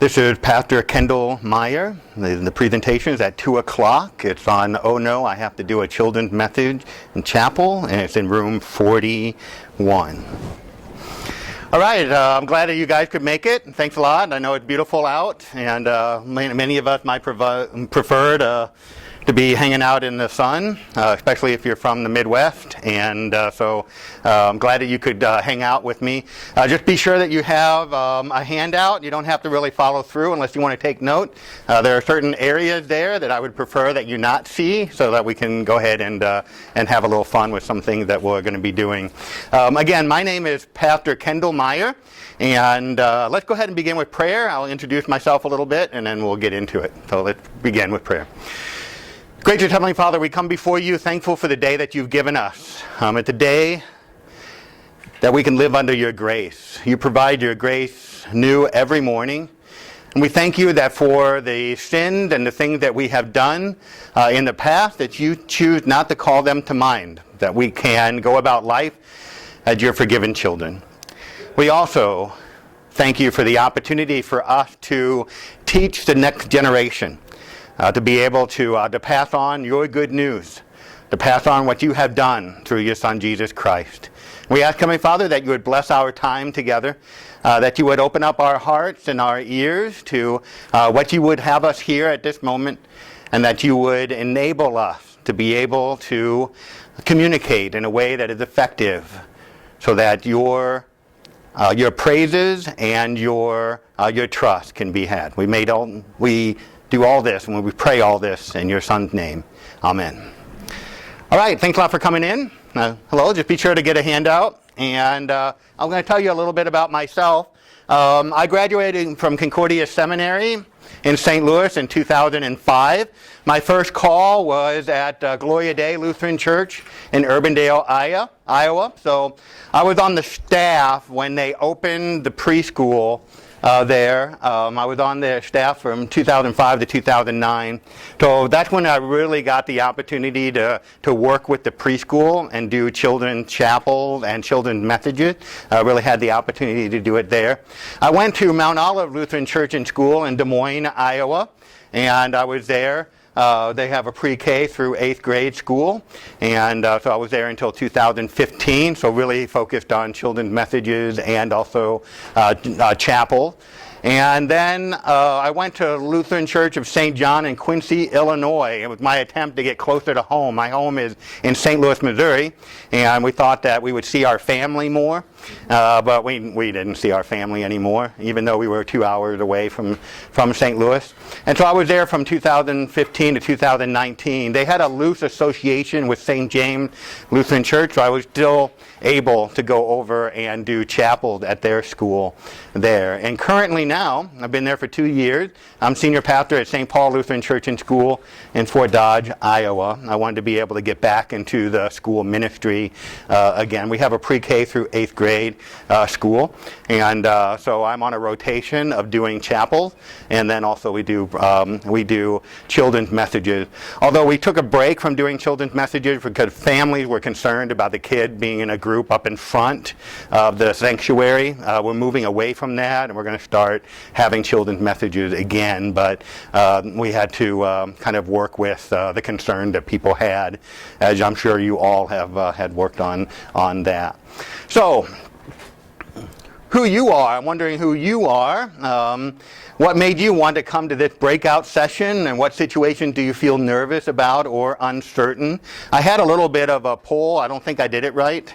This is Pastor Kendall Meyer. The presentation is at 2 o'clock. It's on Oh No, I Have to Do a Children's Message in Chapel, and it's in room 41. All right, I'm glad that you guys could make it. Thanks a lot. I know it's beautiful out, and many of us might prefer to be hanging out in the sun, especially if you're from the Midwest. And so I'm glad that you could hang out with me. Just be sure that you have a handout. You don't have to really follow through unless you want to take note. There are certain areas there that I would prefer that you not see, so that we can go ahead and have a little fun with some things that we're going to be doing. Again, my name is Pastor Kendall Meyer, and let's go ahead and begin with prayer. I'll introduce myself a little bit, and then we'll get into it. So let's begin with prayer. Gracious Heavenly Father, we come before you thankful for the day that you've given us. It's a day that we can live under your grace. You provide your grace new every morning. And we thank you that for the sins and the things that we have done in the past, that you choose not to call them to mind, that we can go about life as your forgiven children. We also thank you for the opportunity for us to teach the next generation. To be able to pass on your good news, to pass on what you have done through your Son, Jesus Christ. We ask, Heavenly Father, that you would bless our time together, that you would open up our hearts and our ears to what you would have us hear at this moment, and that you would enable us to be able to communicate in a way that is effective, so that your praises and your trust can be had. We do all this, and we pray all this in your Son's name. Amen. All right, thanks a lot for coming in. Hello, just be sure to get a handout. And I'm going to tell you a little bit about myself. I graduated from Concordia Seminary in St. Louis in 2005. My first call was at Gloria Day Lutheran Church in Urbandale, Iowa. So I was on the staff when they opened the preschool there. I was on their staff from 2005 to 2009. So that's when I really got the opportunity to work with the preschool and do children's chapel and children's messages. I really had the opportunity to do it there. I went to Mount Olive Lutheran Church and School in Des Moines, Iowa, and I was there. They have a pre-K through 8th grade school, and so I was there until 2015, so really focused on children's messages and also chapel. And then I went to Lutheran Church of St. John in Quincy, Illinois. It was my attempt to get closer to home. My home is in St. Louis, Missouri, and we thought that we would see our family more. But we didn't see our family anymore, even though we were 2 hours away from St. Louis. And so I was there from 2015 to 2019. They had a loose association with St. James Lutheran Church, so I was still able to go over and do chapel at their school there. And currently now, I've been there for 2 years. I'm senior pastor at St. Paul Lutheran Church and School in Fort Dodge, Iowa. I wanted to be able to get back into the school ministry again. We have a pre-K through 8th grade school, and so I'm on a rotation of doing chapel, and then also we do children's messages. Although we took a break from doing children's messages because families were concerned about the kid being in a group up in front of the sanctuary. We're moving away from that, and we're going to start having children's messages again, but we had to kind of work with the concern that people had, as I'm sure you all have had worked on that. So, who you are. I'm wondering who you are. What made you want to come to this breakout session, and what situation do you feel nervous about or uncertain? I had a little bit of a poll. I don't think I did it right.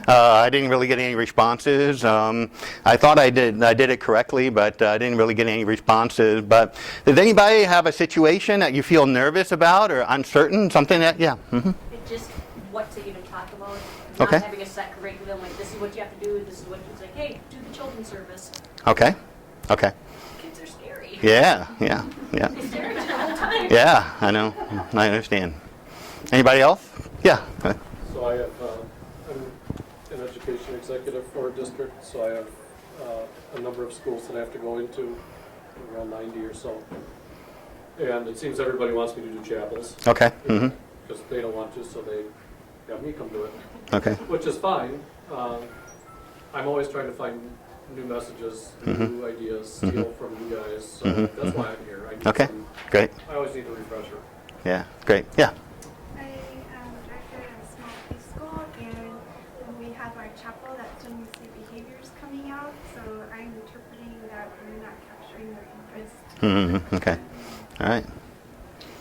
I didn't really get any responses. I thought I did it correctly, but I didn't really get any responses. But does anybody have a situation that you feel nervous about or uncertain? Something that, yeah. Mm-hmm. It just what to even talk about. Okay. Not having a set curriculum, like this is what you have to do, this is what it's like, hey, do the children's service. Okay. Kids are scary. Yeah. They stare at you all the time. Yeah, I know. I understand. Anybody else? Yeah. So I have, I'm an education executive for a district, so I have a number of schools that I have to go into, around 90 or so. And it seems everybody wants me to do chapels. Okay. Mm-hmm. Because they don't want to, so they have me come do it. Okay. Which is fine. I'm always trying to find new messages, new ideas, steal from you guys. So that's why I'm here. I need Okay, great. I always need a refresher. Yeah, great. Yeah. I am director of a small preschool, and we have our chapel that students see behaviors coming out, so I'm interpreting that we're not capturing their interest. Okay. All right.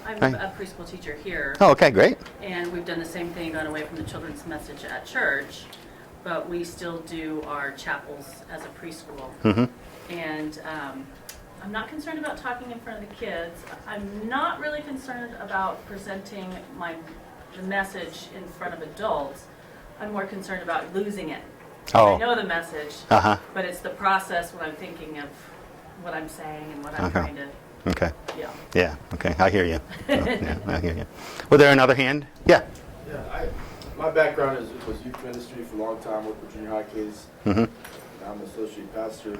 I'm Right. a preschool teacher here, Oh, okay, great. and we've done the same thing, gone away from the children's message at church, but we still do our chapels as a preschool. And I'm not concerned about talking in front of the kids. I'm not really concerned about presenting the message in front of adults. I'm more concerned about losing it. Oh. I know the message, but it's the process when I'm thinking of what I'm saying and what I'm Okay. trying to, Okay. yeah. Yeah, okay, I hear you. Oh, yeah, I hear you. Was there another hand? Yeah. Yeah, my background was youth ministry for a long time, worked with junior high kids. Now I'm an associate pastor.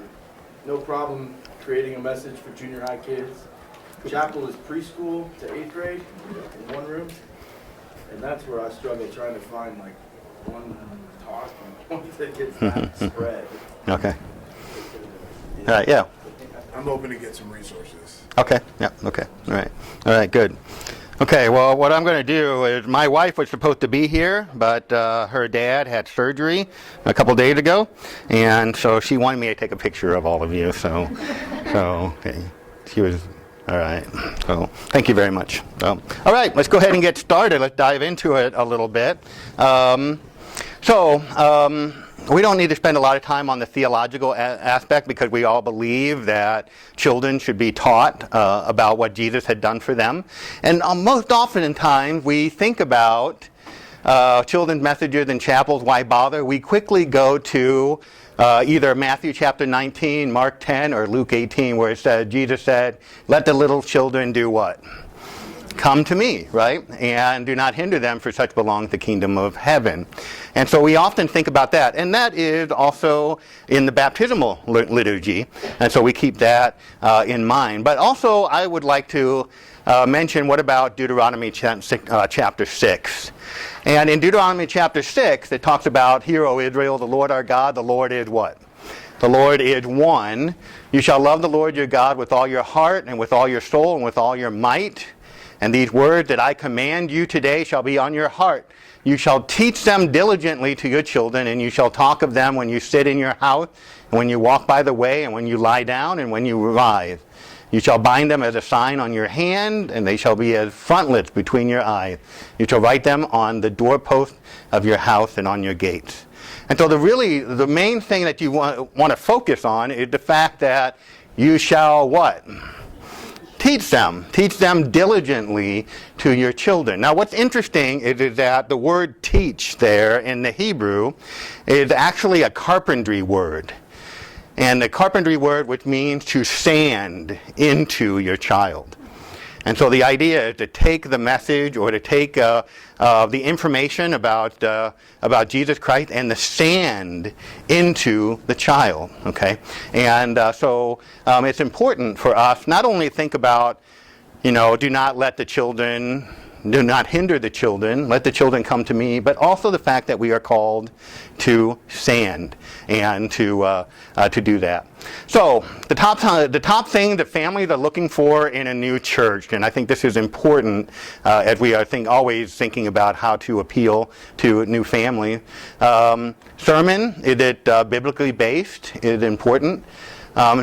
No problem creating a message for junior high kids. Chapel is preschool to 8th grade in one room. And that's where I struggle trying to find like one talk and one that gets that spread. Okay. All right, yeah. I'm hoping to get some resources. Okay, yeah, okay. All right, good. Okay, well, what I'm going to do is my wife was supposed to be here, but her dad had surgery a couple days ago, and so she wanted me to take a picture of all of you, so okay. She was, all right, so thank you very much. So, all right, let's go ahead and get started. Let's dive into it a little bit. We don't need to spend a lot of time on the theological aspect because we all believe that children should be taught about what Jesus had done for them. And most often in times we think about children's messages in chapels, why bother? We quickly go to either Matthew chapter 19, Mark 10, or Luke 18 where it says, Jesus said, let the little children do what? Come to me, right? And do not hinder them, for such belongs the kingdom of heaven. And so we often think about that. And that is also in the baptismal liturgy. And so we keep that in mind. But also I would like to mention, what about Deuteronomy chapter 6? And in Deuteronomy chapter 6, it talks about, hear, O Israel, the Lord our God, the Lord is what? The Lord is one. You shall love the Lord your God with all your heart and with all your soul and with all your might. And these words that I command you today shall be on your heart. You shall teach them diligently to your children, and you shall talk of them when you sit in your house, and when you walk by the way, and when you lie down, and when you rise. You shall bind them as a sign on your hand, and they shall be as frontlets between your eyes. You shall write them on the doorpost of your house and on your gates. And so the main thing that you want to focus on is the fact that you shall what? Teach them diligently to your children. Now what's interesting is that the word teach there in the Hebrew is actually a carpentry word. And the carpentry word which means to sand into your child. And so the idea is to take the message or to take the information about Jesus Christ and the sand into the child. Okay, and so it's important for us not only think about, do not hinder the children, let the children come to me, but also the fact that we are called to sand and to do that. So the top thing that families are looking for in a new church, and I think this is important as we are always thinking about how to appeal to new families. Sermon, is it biblically based? Is important?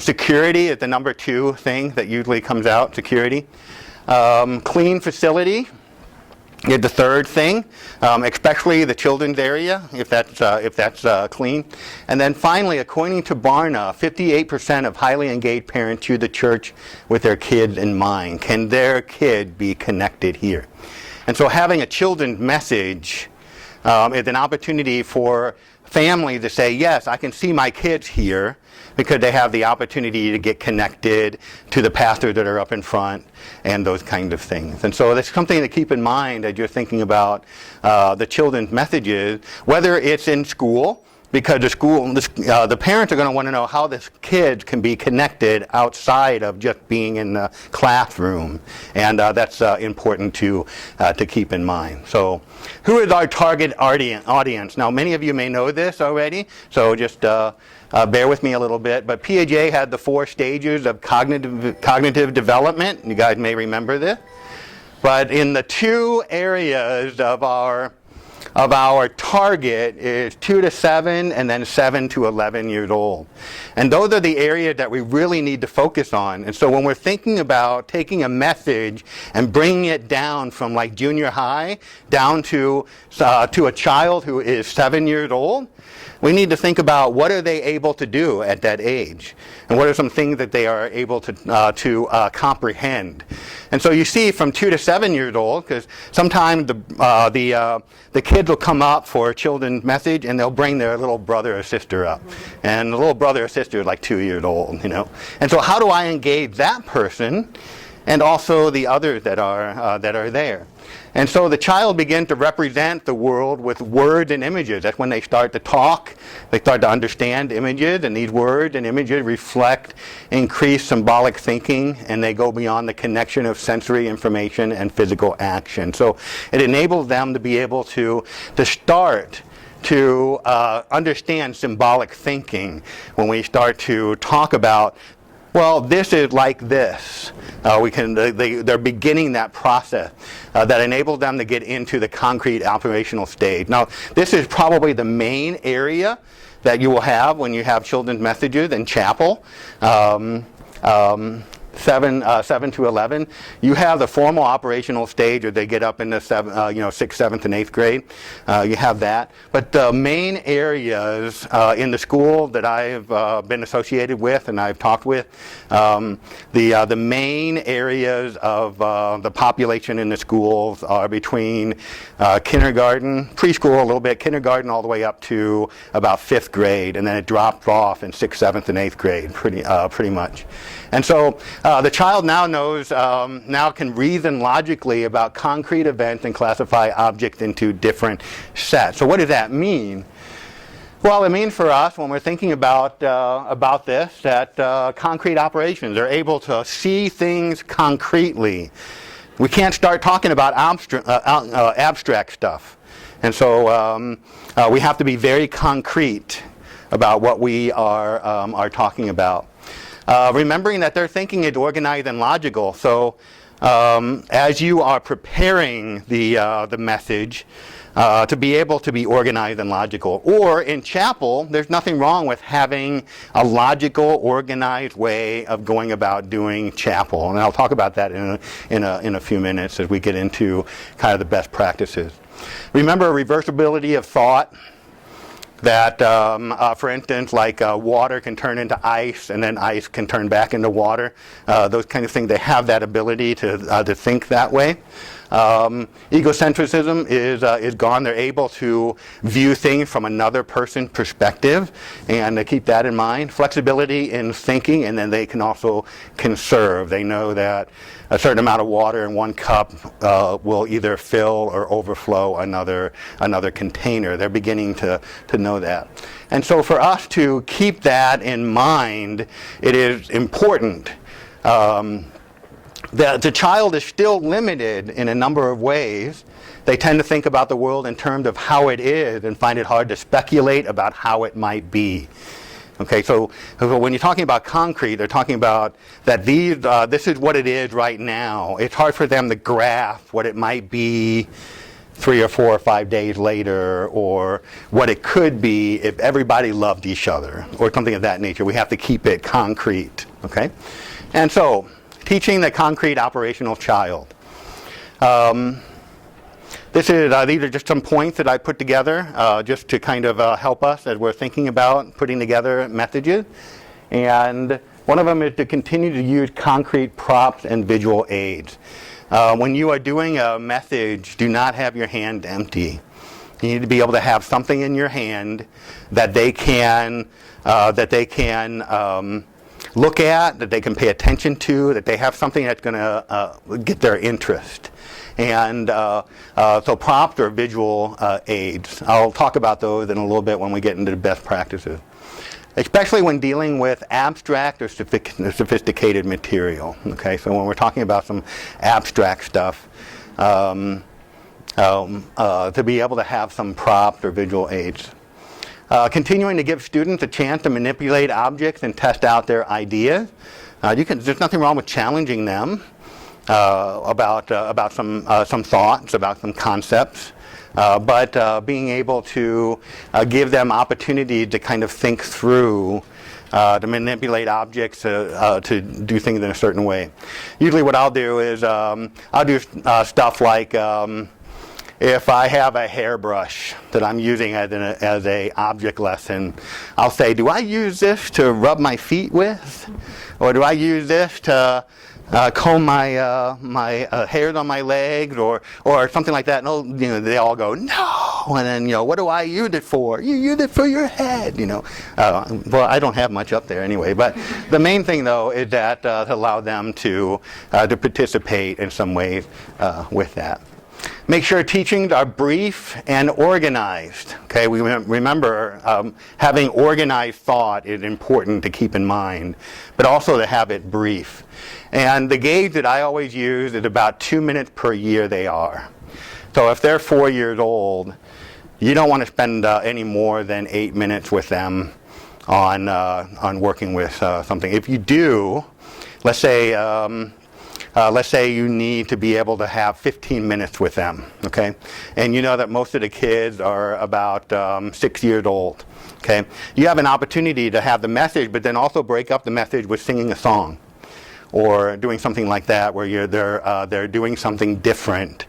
Security is the number 2 thing that usually comes out. Security. Clean facility is the third thing, especially the children's area, if that's clean. And then finally, according to Barna, 58% of highly engaged parents choose the church with their kids in mind. Can their kid be connected here? And so having a children's message is an opportunity for families to say, yes, I can see my kids here, because they have the opportunity to get connected to the pastors that are up in front and those kinds of things. And so that's something to keep in mind as you're thinking about the children's messages, whether it's in school, because the parents are going to want to know how the kids can be connected outside of just being in the classroom. And that's important to keep in mind. So who is our target audience? Now, many of you may know this already, so just bear with me a little bit, but Piaget had the 4 stages of cognitive development. You guys may remember this. But in the 2 areas of our target is 2 to 7 and then 7 to 11 years old. And those are the areas that we really need to focus on. And so when we're thinking about taking a message and bringing it down from like junior high down to a child who is 7 years old, we need to think about what are they able to do at that age, and what are some things that they are able to comprehend. And so you see from 2 to 7 years old, because sometimes the kids will come up for a children's message and they'll bring their little brother or sister up, and the little brother or sister is like 2 years old, you know. And so how do I engage that person, and also the others that are there? And so the child begins to represent the world with words and images. That's when they start to talk. They start to understand images, and these words and images reflect increased symbolic thinking, and they go beyond the connection of sensory information and physical action. So it enables them to be able to start to understand symbolic thinking when we start to talk about, well, this is like this. They're beginning that process that enables them to get into the concrete operational stage. Now, this is probably the main area that you will have when you have children's messages in chapel. 7 to 11, you have the formal operational stage, or they get up into 6th, 7th, and 8th grade. You have that. But the main areas in the school that I've been associated with and I've talked with, the main areas of the population in the schools are between kindergarten, preschool a little bit, kindergarten all the way up to about 5th grade, and then it drops off in 6th, 7th, and 8th grade pretty much. And so the child now knows, now can reason logically about concrete events and classify objects into different sets. So what does that mean? Well, it means for us, when we're thinking about this, that concrete operations are able to see things concretely. We can't start talking about abstract stuff. And so we have to be very concrete about what we are talking about. Remembering that their thinking is organized and logical. So as you are preparing the message, to be able to be organized and logical. Or in chapel, there's nothing wrong with having a logical, organized way of going about doing chapel. And I'll talk about that in a few minutes as we get into kind of the best practices. Remember reversibility of thought. That, for instance, like water can turn into ice, and then ice can turn back into water. Those kind of things, they have that ability to think that way. Egocentrism is gone. They're able to view things from another person's perspective, and they keep that in mind. Flexibility in thinking, and then they can also conserve. They know that a certain amount of water in one cup will either fill or overflow another container. They're beginning to know that. And so for us to keep that in mind, it is important. The child is still limited in a number of ways. They tend to think about the world in terms of how it is and find it hard to speculate about how it might be. Okay, so when you're talking about concrete, they're talking about that this is what it is right now. It's hard for them to grasp what it might be 3 or 4 or 5 days later, or what it could be if everybody loved each other, or something of that nature. We have to keep it concrete. Okay, and so teaching the concrete operational child. These are just some points that I put together just to kind of help us as we're thinking about putting together messages. And one of them is to continue to use concrete props and visual aids. When you are doing a message, do not have your hand empty. You need to be able to have something in your hand that they can look at, that they can pay attention to, that they have something that's going to get their interest. And so props or visual aids. I'll talk about those in a little bit when we get into the best practices, especially when dealing with abstract or sophisticated material. Okay, so when we're talking about some abstract stuff, to be able to have some props or visual aids. Continuing to give students a chance to manipulate objects and test out their ideas. There's nothing wrong with challenging them about some thoughts, about some concepts, but being able to give them opportunity to kind of think through, to manipulate objects, to do things in a certain way. Usually what I'll do is I'll do stuff like if I have a hairbrush that I'm using as a object lesson, I'll say, do I use this to rub my feet with? Or do I use this to comb my hairs on my legs, or something like that? And they all go, no. And then, what do I use it for? You use it for your head, Well, I don't have much up there anyway. But the main thing, though, is that to allow them to participate in some ways with that. Make sure teachings are brief and organized. Okay, we remember having organized thought is important to keep in mind, but also to have it brief. And the gauge that I always use is about 2 minutes per year they are. So if they're 4 years old, you don't want to spend any more than 8 minutes with them on working with something. If you do, let's say you need to be able to have 15 minutes with them, okay? And you know that most of the kids are about 6 years old, okay? You have an opportunity to have the message, but then also break up the message with singing a song or doing something like that where they're doing something different,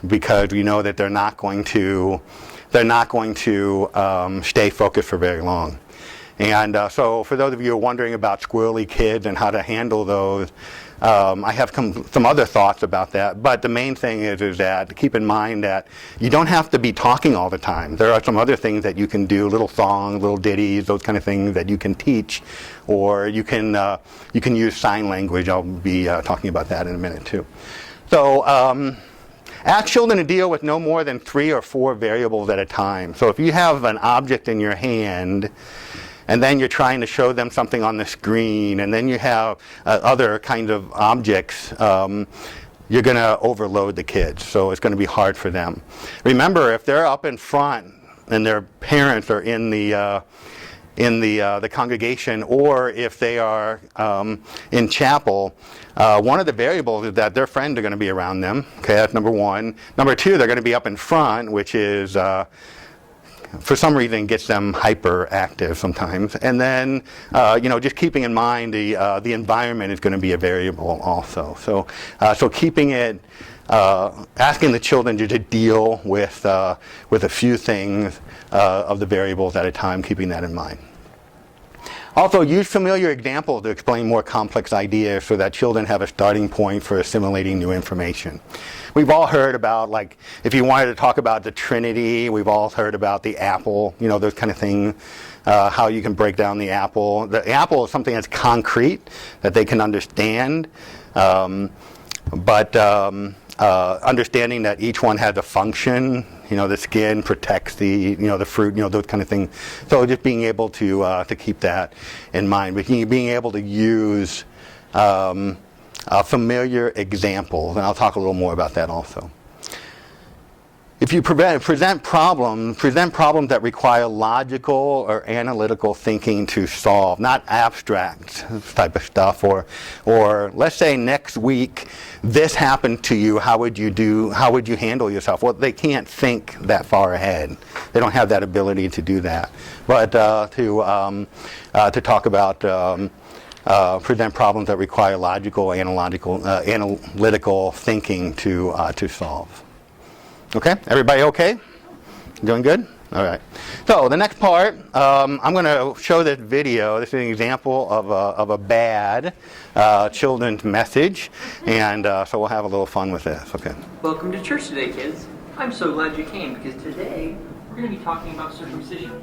because you know that they're not going to stay focused for very long. And so for those of you who are wondering about squirrely kids and how to handle those, I have some other thoughts about that, but the main thing is that keep in mind that you don't have to be talking all the time. There are some other things that you can do, little songs, little ditties, those kind of things that you can teach, or you can use sign language. I'll be talking about that in a minute too. So ask children to deal with no more than 3 or 4 variables at a time. So if you have an object in your hand, and then you're trying to show them something on the screen, and then you have other kinds of objects, you're going to overload the kids, so it's going to be hard for them. Remember, if they're up in front and their parents are in the congregation, or if they are in chapel, one of the variables is that their friends are going to be around them. Okay, that's number one. Number two, they're going to be up in front, which is for some reason gets them hyperactive sometimes. And then just keeping in mind the environment is going to be a variable also. So keeping it, asking the children to deal with a few things of the variables at a time, keeping that in mind. Also, use familiar examples to explain more complex ideas so that children have a starting point for assimilating new information. We've all heard about, like, if you wanted to talk about the Trinity, we've all heard about the apple, those kind of things, how you can break down the apple. The apple is something that's concrete, that they can understand, but understanding that each one has a function. The skin protects the fruit, those kind of things. So just being able to keep that in mind, but being able to use familiar examples, and I'll talk a little more about that also. If you present problems that require logical or analytical thinking to solve, not abstract type of stuff, or let's say next week this happened to you, how would you handle yourself? Well, they can't think that far ahead. They don't have that ability to do that. But to talk about present problems that require logical, analytical thinking to solve. Okay, everybody okay? Doing good? All right. So the next part, I'm going to show this video. This is an example of a bad children's message, and so we'll have a little fun with this. Okay. Welcome to church today, kids. I'm so glad you came, because today we're going to be talking about circumcision.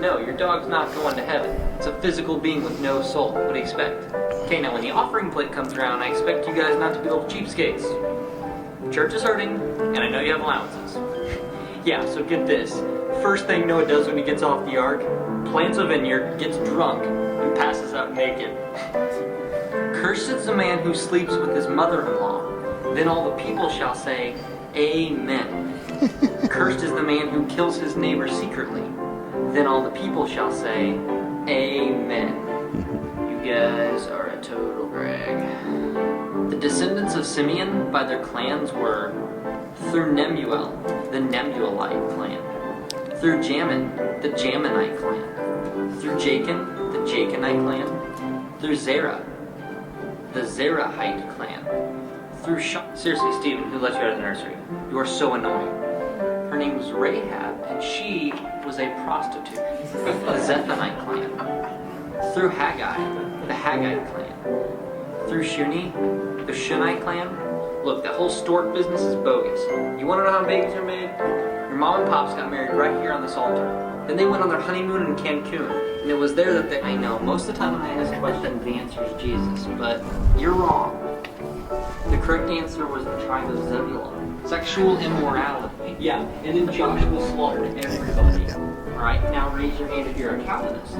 No, your dog's not going to heaven. It's a physical being with no soul. What do you expect? Okay, now when the offering plate comes around, I expect you guys not to be little cheapskates. Church is hurting, and I know you have allowances. Yeah, so get this. First thing Noah does when he gets off the ark, plants a vineyard, gets drunk, and passes out naked. Cursed is the man who sleeps with his mother-in-law. Then all the people shall say, Amen. Cursed is the man who kills his neighbor secretly. Then all the people shall say, Amen. You guys are a total brag. The descendants of Simeon by their clans were through Nemuel, the Nemuelite clan. Through Jamin, the Jaminite clan. Through Jachin, the Jachinite clan. Through Zerah, the Zerahite clan. Through Seriously, Stephen, who let you out of the nursery? You are so annoying. Her name was Rahab, and she was a prostitute. The Zephonite clan. Through Haggai, the Haggite clan. Through Shuni, the Shunite clan. Look, that whole stork business is bogus. You want to know how babies are made? Your mom and pops got married right here on this altar. Then they went on their honeymoon in Cancun, and it was there that they... I know, most of the time when I ask questions, the answer is Jesus, but you're wrong. The correct answer was the tribe of Zebulun. Sexual immorality. Yeah, and then Joshua slaughtered everybody. Alright, now raise your hand if you're a Calvinist.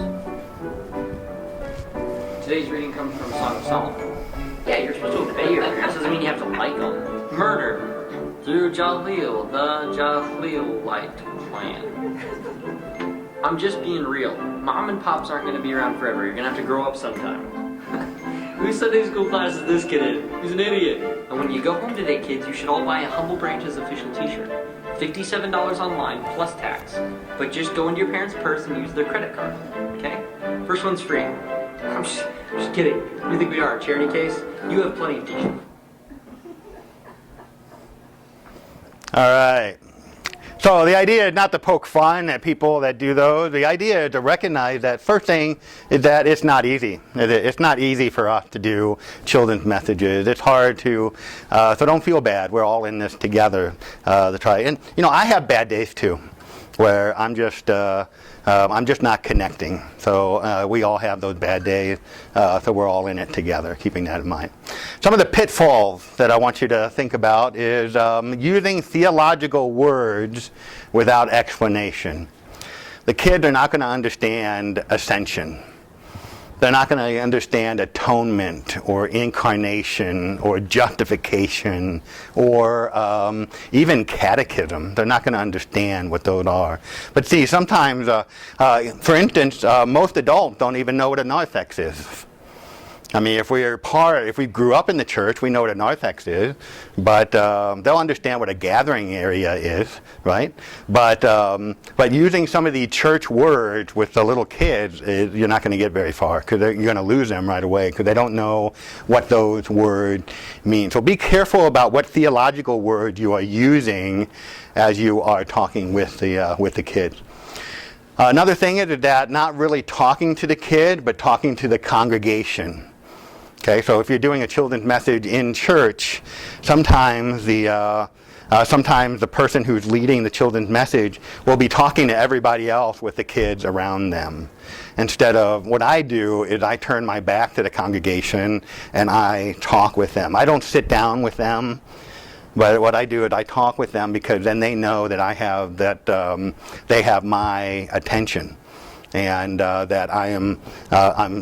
Today's reading comes from Song of Solomon. Yeah, you're supposed to obey your parents, doesn't mean you have to like them. Murder. Through Jaleel, the Jahleelite clan. I'm just being real. Mom and pops aren't going to be around forever. You're going to have to grow up sometime. Whose Sunday school class is this kid in? He's an idiot. And when you go home today, kids, you should all buy a Humble Branches official t-shirt. $57 online plus tax. But just go into your parents' purse and use their credit card. Okay? First one's free. I'm just kidding. What do you think we are, a charity case? You have plenty of t-shirts. All right. So the idea is not to poke fun at people that do those. The idea is to recognize that first thing is that it's not easy. It's not easy for us to do children's messages. It's hard to, so don't feel bad. We're all in this together to try. And I have bad days too, where I'm just not connecting. So we all have those bad days. So we're all in it together, keeping that in mind. Some of the pitfalls that I want you to think about is using theological words without explanation. The kids are not going to understand ascension. They're not going to understand atonement or incarnation or justification or even catechism. They're not going to understand what those are. But see, sometimes, for instance, most adults don't even know what a narthex is. I mean, if we grew up in the church, we know what a narthex is, but they'll understand what a gathering area is, right? But using some of the church words with the little kids, you're not going to get very far because you're going to lose them right away because they don't know what those words mean. So be careful about what theological words you are using as you are talking with the kids. Another thing is that not really talking to the kid, but talking to the congregation. Okay, so if you're doing a children's message in church, sometimes the person who's leading the children's message will be talking to everybody else with the kids around them. Instead of, what I do is I turn my back to the congregation and I talk with them. I don't sit down with them, but what I do is I talk with them because then they know that they have my attention and that I'm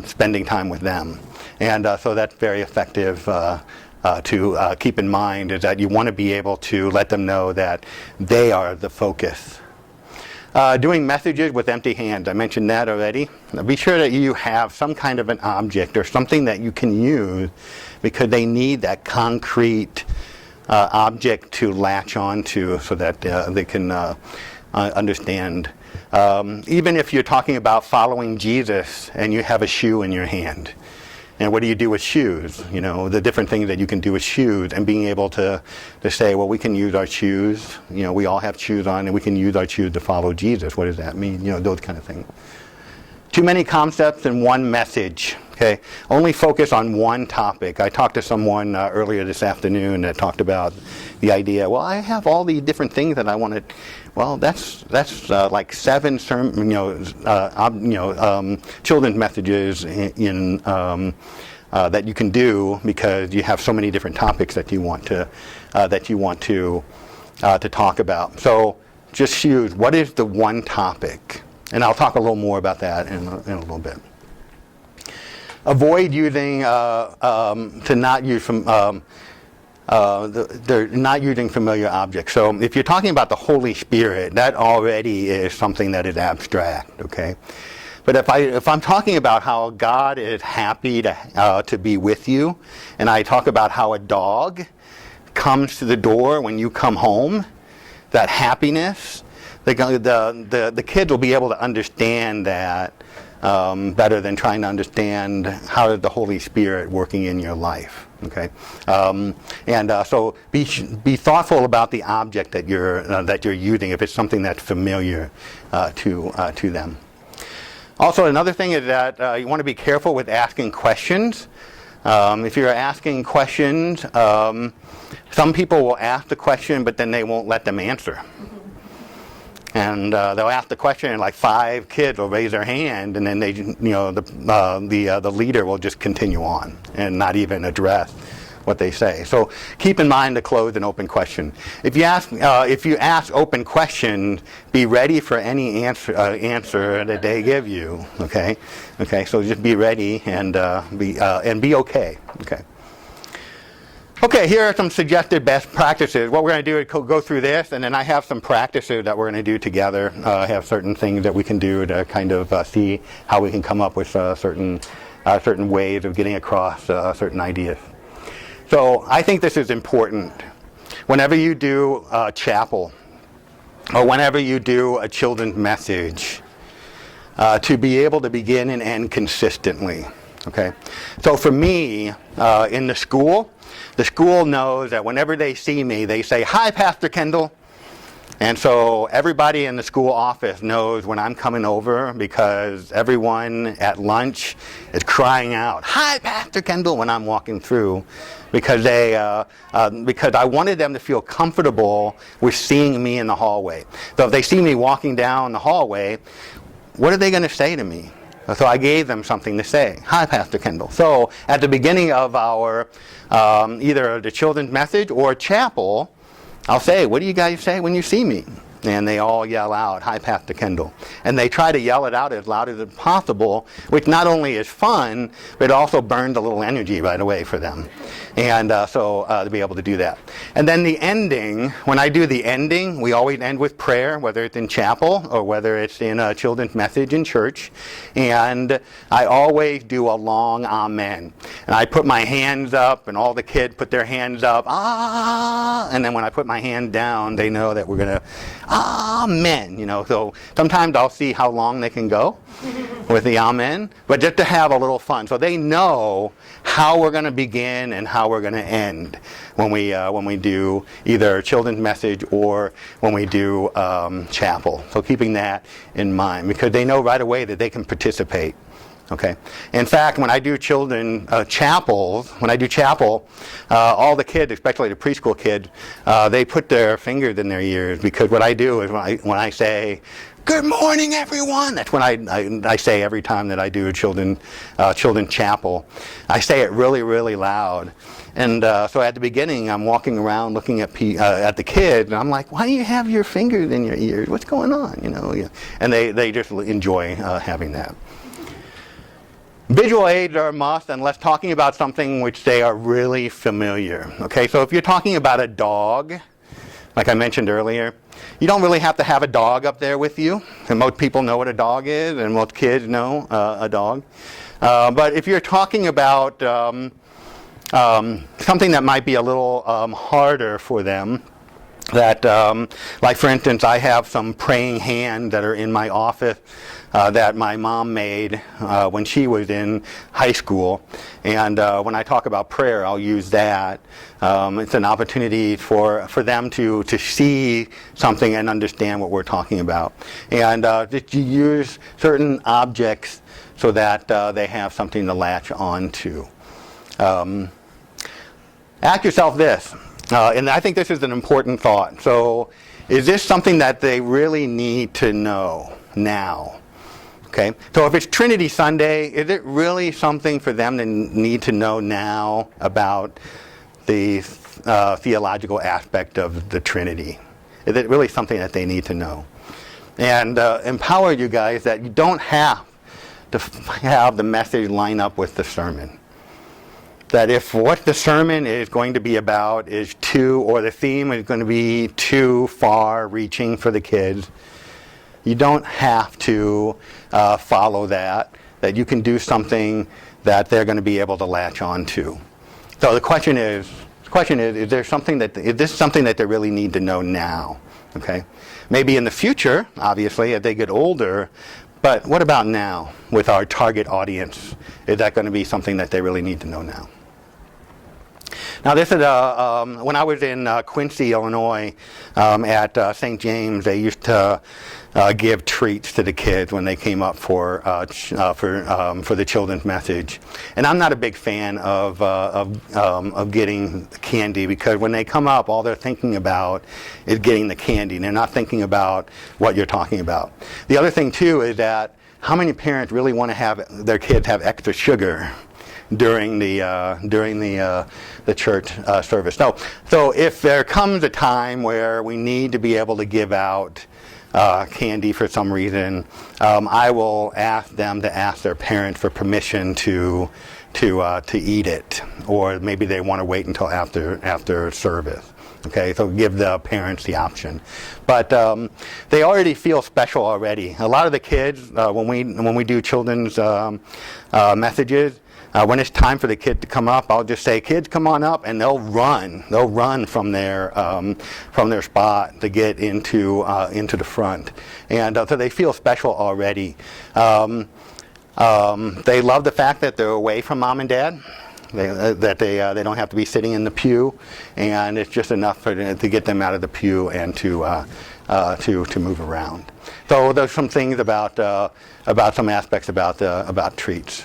spending time with them. And so that's very effective to keep in mind, is that you want to be able to let them know that they are the focus. Doing messages with empty hands, I mentioned that already. Be sure that you have some kind of an object or something that you can use because they need that concrete object to latch onto so that they can understand. Even if you're talking about following Jesus and you have a shoe in your hand. And what do you do with shoes? The different things that you can do with shoes, and being able to say, well, we can use our shoes. We all have shoes on, and we can use our shoes to follow Jesus. What does that mean? Those kind of things. Too many concepts in one message. Okay, only focus on one topic. I talked to someone earlier this afternoon that talked about the idea. Well, I have all these different things that I want to. Well, that's like 7 children's messages in that you can do because you have so many different topics that you want to talk about. So just choose what is the one topic, and I'll talk a little more about that in a little bit. Avoid using to not use from. they're not using familiar objects. So if you're talking about the Holy Spirit, that already is something that is abstract, okay? But if I'm talking about how God is happy to be with you, and I talk about how a dog comes to the door when you come home, that happiness, the kids will be able to understand that better than trying to understand how is the Holy Spirit working in your life. Okay, so be thoughtful about the object that you're using if it's something that's familiar to them. Also, another thing is that you want to be careful with asking questions. If you're asking questions, some people will ask the question, but then they won't let them answer. And they'll ask the question, and like 5 kids will raise their hand, and then the leader will just continue on and not even address what they say. So keep in mind the closed and open question. If you ask open questions, be ready for any answer that they give you. Okay. So just be ready and be okay. Okay, here are some suggested best practices. What we're going to do is go through this, and then I have some practices that we're going to do together. I have certain things that we can do to kind of see how we can come up with certain ways of getting across certain ideas. So I think this is important. Whenever you do chapel, or whenever you do a children's message, to be able to begin and end consistently. Okay, so for me, in the school knows that whenever they see me, they say, "Hi, Pastor Kendall." And so everybody in the school office knows when I'm coming over, because everyone at lunch is crying out, "Hi, Pastor Kendall," when I'm walking through, because I wanted them to feel comfortable with seeing me in the hallway. So if they see me walking down the hallway, what are they going to say to me? So I gave them something to say. "Hi, Pastor Kendall." So at the beginning of our either the children's message or chapel, I'll say, "What do you guys say when you see me?" And they all yell out, "Hi, Pastor Kendall." And they try to yell it out as loud as possible, which not only is fun, but it also burns a little energy right away for them. And to be able to do that. And then the ending, when I do the ending, we always end with prayer, whether it's in chapel or whether it's in a children's message in church. And I always do a long amen. And I put my hands up, and all the kids put their hands up, "Ah!" And then when I put my hand down, they know that we're going to, "Amen." So sometimes I'll see how long they can go with the amen, but just to have a little fun, so they know how we're going to begin and how we're going to end when we do either children's message or when we do chapel. So keeping that in mind, because they know right away that they can participate. Okay. In fact, when I do chapel, all the kids, especially the preschool kids, they put their fingers in their ears, because what I do is when I say, "Good morning, everyone," that's when I say every time that I do a children's chapel. I say it really, really loud. And so at the beginning, I'm walking around looking at the kids, and I'm like, "Why do you have your fingers in your ears? What's going on?" And they just enjoy having that. Visual aids are a must, unless talking about something which they are really familiar. Okay, so if you're talking about a dog, like I mentioned earlier, you don't really have to have a dog up there with you. And most people know what a dog is, and most kids know a dog. But if you're talking about something that might be a little harder for them, that, like for instance, I have some praying hands that are in my office that my mom made when she was in high school. And when I talk about prayer, I'll use that. It's an opportunity for them to see something and understand what we're talking about. And just to use certain objects so that they have something to latch on to. Ask yourself this. And I think this is an important thought. So, is this something that they really need to know now? Okay. So if it's Trinity Sunday, is it really something for them to need to know now about the theological aspect of the Trinity? Is it really something that they need to know? And empower you guys that you don't have to have the message line up with the sermon. that if what the sermon is going to be about is too, or the theme is going to be too far reaching for the kids, you don't have to follow that you can do something that they're going to be able to latch on to. So the question is this something that they really need to know now? Okay, maybe in the future, obviously, as they get older. But what about now with our target audience? Is that going to be something that they really need to know now? Now, this is when I was in Quincy, Illinois, at St. James. They used to give treats to the kids when they came up for the children's message. And I'm not a big fan of getting candy, because when they come up, all they're thinking about is getting the candy. And they're not thinking about what you're talking about. The other thing too is that how many parents really want to have their kids have extra sugar during the church service? So if there comes a time where we need to be able to give out candy for some reason, I will ask them to ask their parents for permission to eat it, or maybe they want to wait until after service. Okay, so give the parents the option. But they already feel special already. A lot of the kids, when we do children's messages, when it's time for the kid to come up, I'll just say, "Kids, come on up," and they'll run. They'll run from their spot to get into the front, and so they feel special already. They love the fact that they're away from mom and dad. They don't have to be sitting in the pew, and it's just enough to get them out of the pew and to move around. So there's some things about some aspects about treats.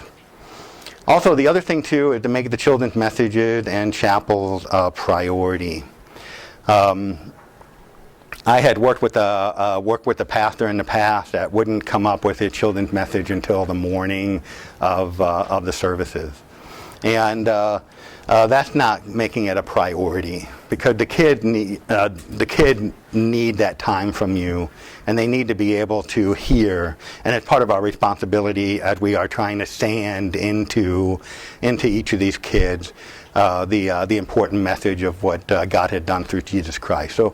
Also, the other thing too is to make the children's messages and chapels a priority. I had worked with a pastor in the past that wouldn't come up with his children's message until the morning of the services. And that's not making it a priority, because the kid need that time from you, and they need to be able to hear. And it's part of our responsibility as we are trying to sand into each of these kids the important message of what God had done through Jesus Christ. So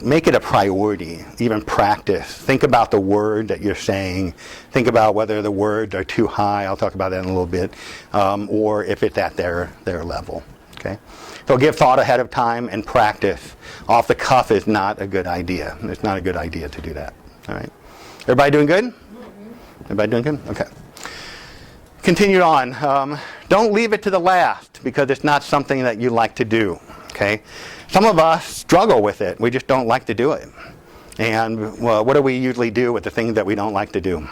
make it a priority. Even practice. Think about the word that you're saying. Think about whether the words are too high. I'll talk about that in a little bit. Or if it's at their level. Okay. So give thought ahead of time and practice. Off the cuff is not a good idea. It's not a good idea to do that. All right. Everybody doing good? Everybody doing good? Okay. Continue on. Don't leave it to the last, because it's not something that you like to do. Okay. Some of us struggle with it. We just don't like to do it. And what do we usually do with the things that we don't like to do?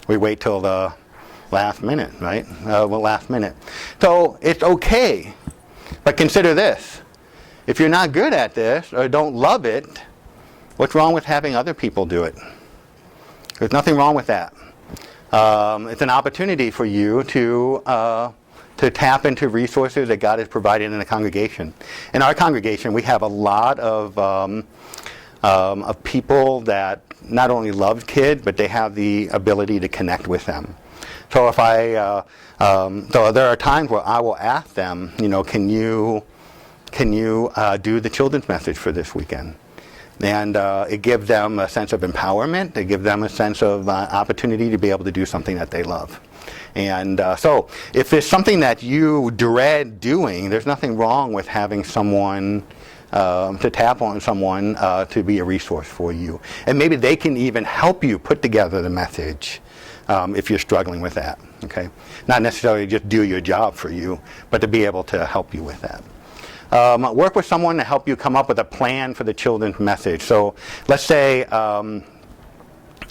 We wait till the last minute, right? Last minute. So it's okay. But consider this. If you're not good at this or don't love it, what's wrong with having other people do it? There's nothing wrong with that. It's an opportunity for you to tap into resources that God has provided in the congregation. In our congregation, we have a lot of people that not only love kids, but they have the ability to connect with them. So if so there are times where I will ask them, can you do the children's message for this weekend? And it gives them a sense of empowerment. It gives them a sense of opportunity to be able to do something that they love. And so if there's something that you dread doing, there's nothing wrong with having someone to tap on someone to be a resource for you. And maybe they can even help you put together the message if you're struggling with that. Okay, not necessarily just do your job for you, but to be able to help you with that. Work with someone to help you come up with a plan for the children's message. So let's say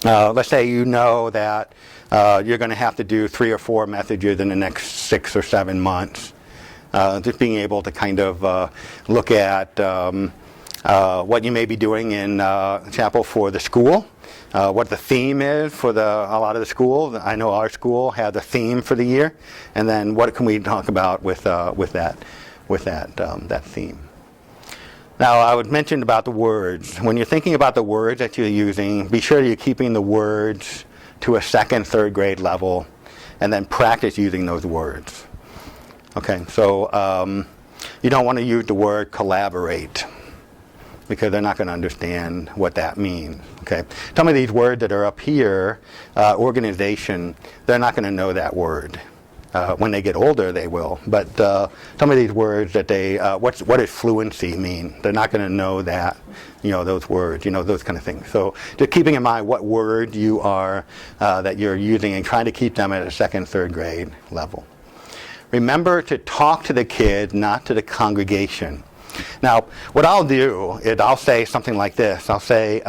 you know that you're going to have to do 3 or 4 messages in the next 6 or 7 months. Just being able to kind of look at what you may be doing in chapel for the school, what the theme is for a lot of the schools. I know our school had a theme for the year, and then what can we talk about with that theme. Now, I would mention about the words. When you're thinking about the words that you're using, be sure you're keeping the words to a 2nd, 3rd grade level, and then practice using those words. Okay, so you don't want to use the word collaborate, because they're not going to understand what that means. Okay, some of these words that are up here, organization, they're not going to know that word. When they get older, they will. But some of these words that what does fluency mean? They're not going to know that, those words, those kind of things. So just keeping in mind what word you are that you're using, and trying to keep them at a second, third grade level. Remember to talk to the kid, not to the congregation. Now, what I'll do is I'll say something like this. I'll say,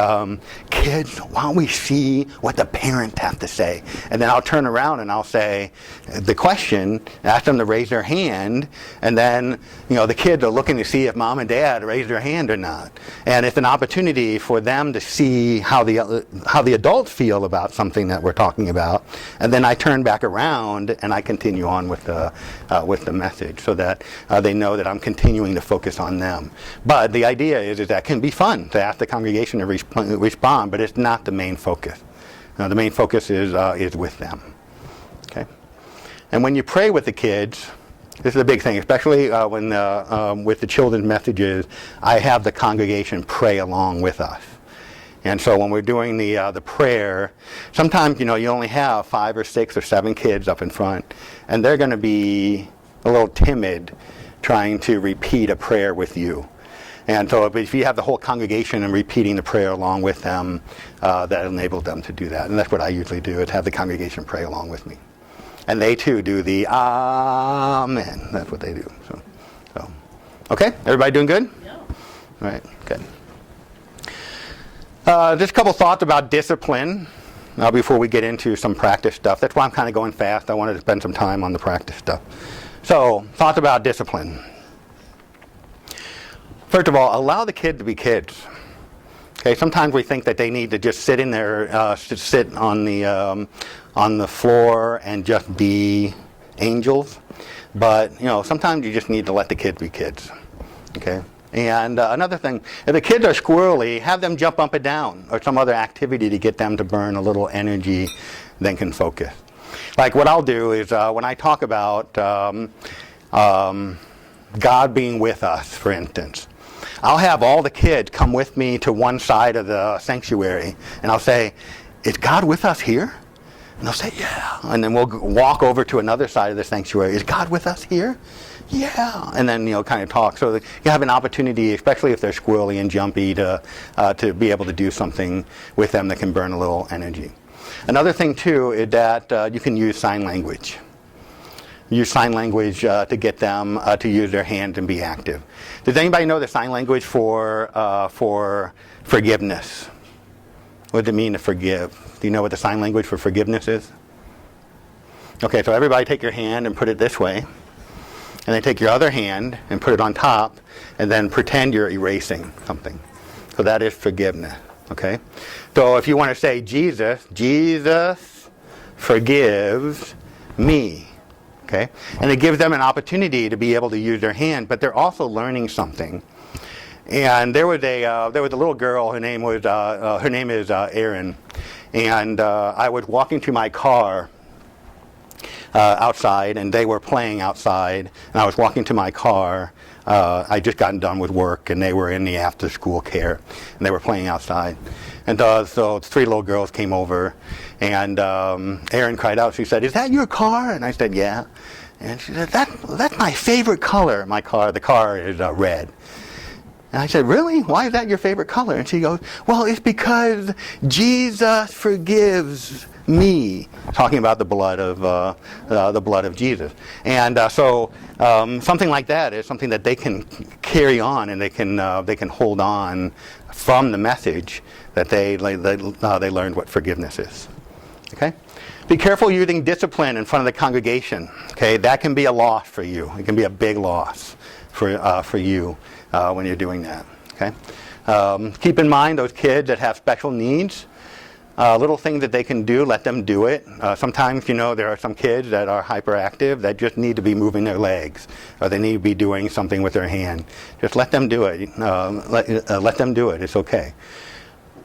kids, why don't we see what the parents have to say? And then I'll turn around and I'll say the question, ask them to raise their hand, and then, the kids are looking to see if mom and dad raise their hand or not. And it's an opportunity for them to see how the adults feel about something that we're talking about. And then I turn back around and I continue on with the message, so that they know that I'm continuing to focus on them. But the idea is that it can be fun to ask the congregation to respond, but it's not the main focus. The main focus is with them. Okay. And when you pray with the kids, this is a big thing, especially when with the children's messages, I have the congregation pray along with us. And so when we're doing the prayer, sometimes you only have 5 or 6 or 7 kids up in front, and they're going to be a little timid trying to repeat a prayer with you. And so if you have the whole congregation and repeating the prayer along with them, that enables them to do that. And that's what I usually do, is have the congregation pray along with me. And they too do the Amen. That's what they do. So okay, everybody doing good? Yeah. All right, good. Just a couple thoughts about discipline before we get into some practice stuff. That's why I'm kind of going fast. I wanted to spend some time on the practice stuff. So, thoughts about discipline. First of all, allow the kid to be kids. Okay, sometimes we think that they need to just sit in there, sit on the floor and just be angels. But sometimes you just need to let the kids be kids. Okay. And another thing, if the kids are squirrely, have them jump up and down, or some other activity to get them to burn a little energy, then can focus. Like what I'll do is when I talk about God being with us, for instance, I'll have all the kids come with me to one side of the sanctuary, and I'll say, is God with us here? And they'll say, yeah. And then we'll walk over to another side of the sanctuary. Is God with us here? Yeah. And then, kind of talk. So that you have an opportunity, especially if they're squirrely and jumpy, to be able to do something with them that can burn a little energy. Another thing, too, is that you can use sign language. Use sign language to get them to use their hands and be active. Does anybody know the sign language for forgiveness? What does it mean to forgive? Do you know what the sign language for forgiveness is? Okay, so everybody take your hand and put it this way. And then take your other hand and put it on top, and then pretend you're erasing something. So that is forgiveness. Okay? So if you want to say Jesus forgives me. Okay? And it gives them an opportunity to be able to use their hand, but they're also learning something. And there was a little girl. Her name is Erin. And I was walking to my car outside, and they were playing outside. And I was walking to my car. I just gotten done with work, and they were in the after-school care, and they were playing outside. And so 3 little girls came over, and Erin cried out. She said, "Is that your car?" And I said, "Yeah." And she said, "That's my favorite color." The car is red. And I said, "Really? Why is that your favorite color?" And she goes, "Well, it's because Jesus forgives me," talking about the blood of Jesus. And so something like that is something that they can carry on, and they can hold on from the message that they learned what forgiveness is. Okay. Be careful using discipline in front of the congregation. Okay, that can be a loss for you. It can be a big loss for you when you're doing that. Okay. Keep in mind those kids that have special needs. Little things that they can do, let them do it. Sometimes, there are some kids that are hyperactive that just need to be moving their legs, or they need to be doing something with their hand. Just let them do it. Let them do it. It's okay.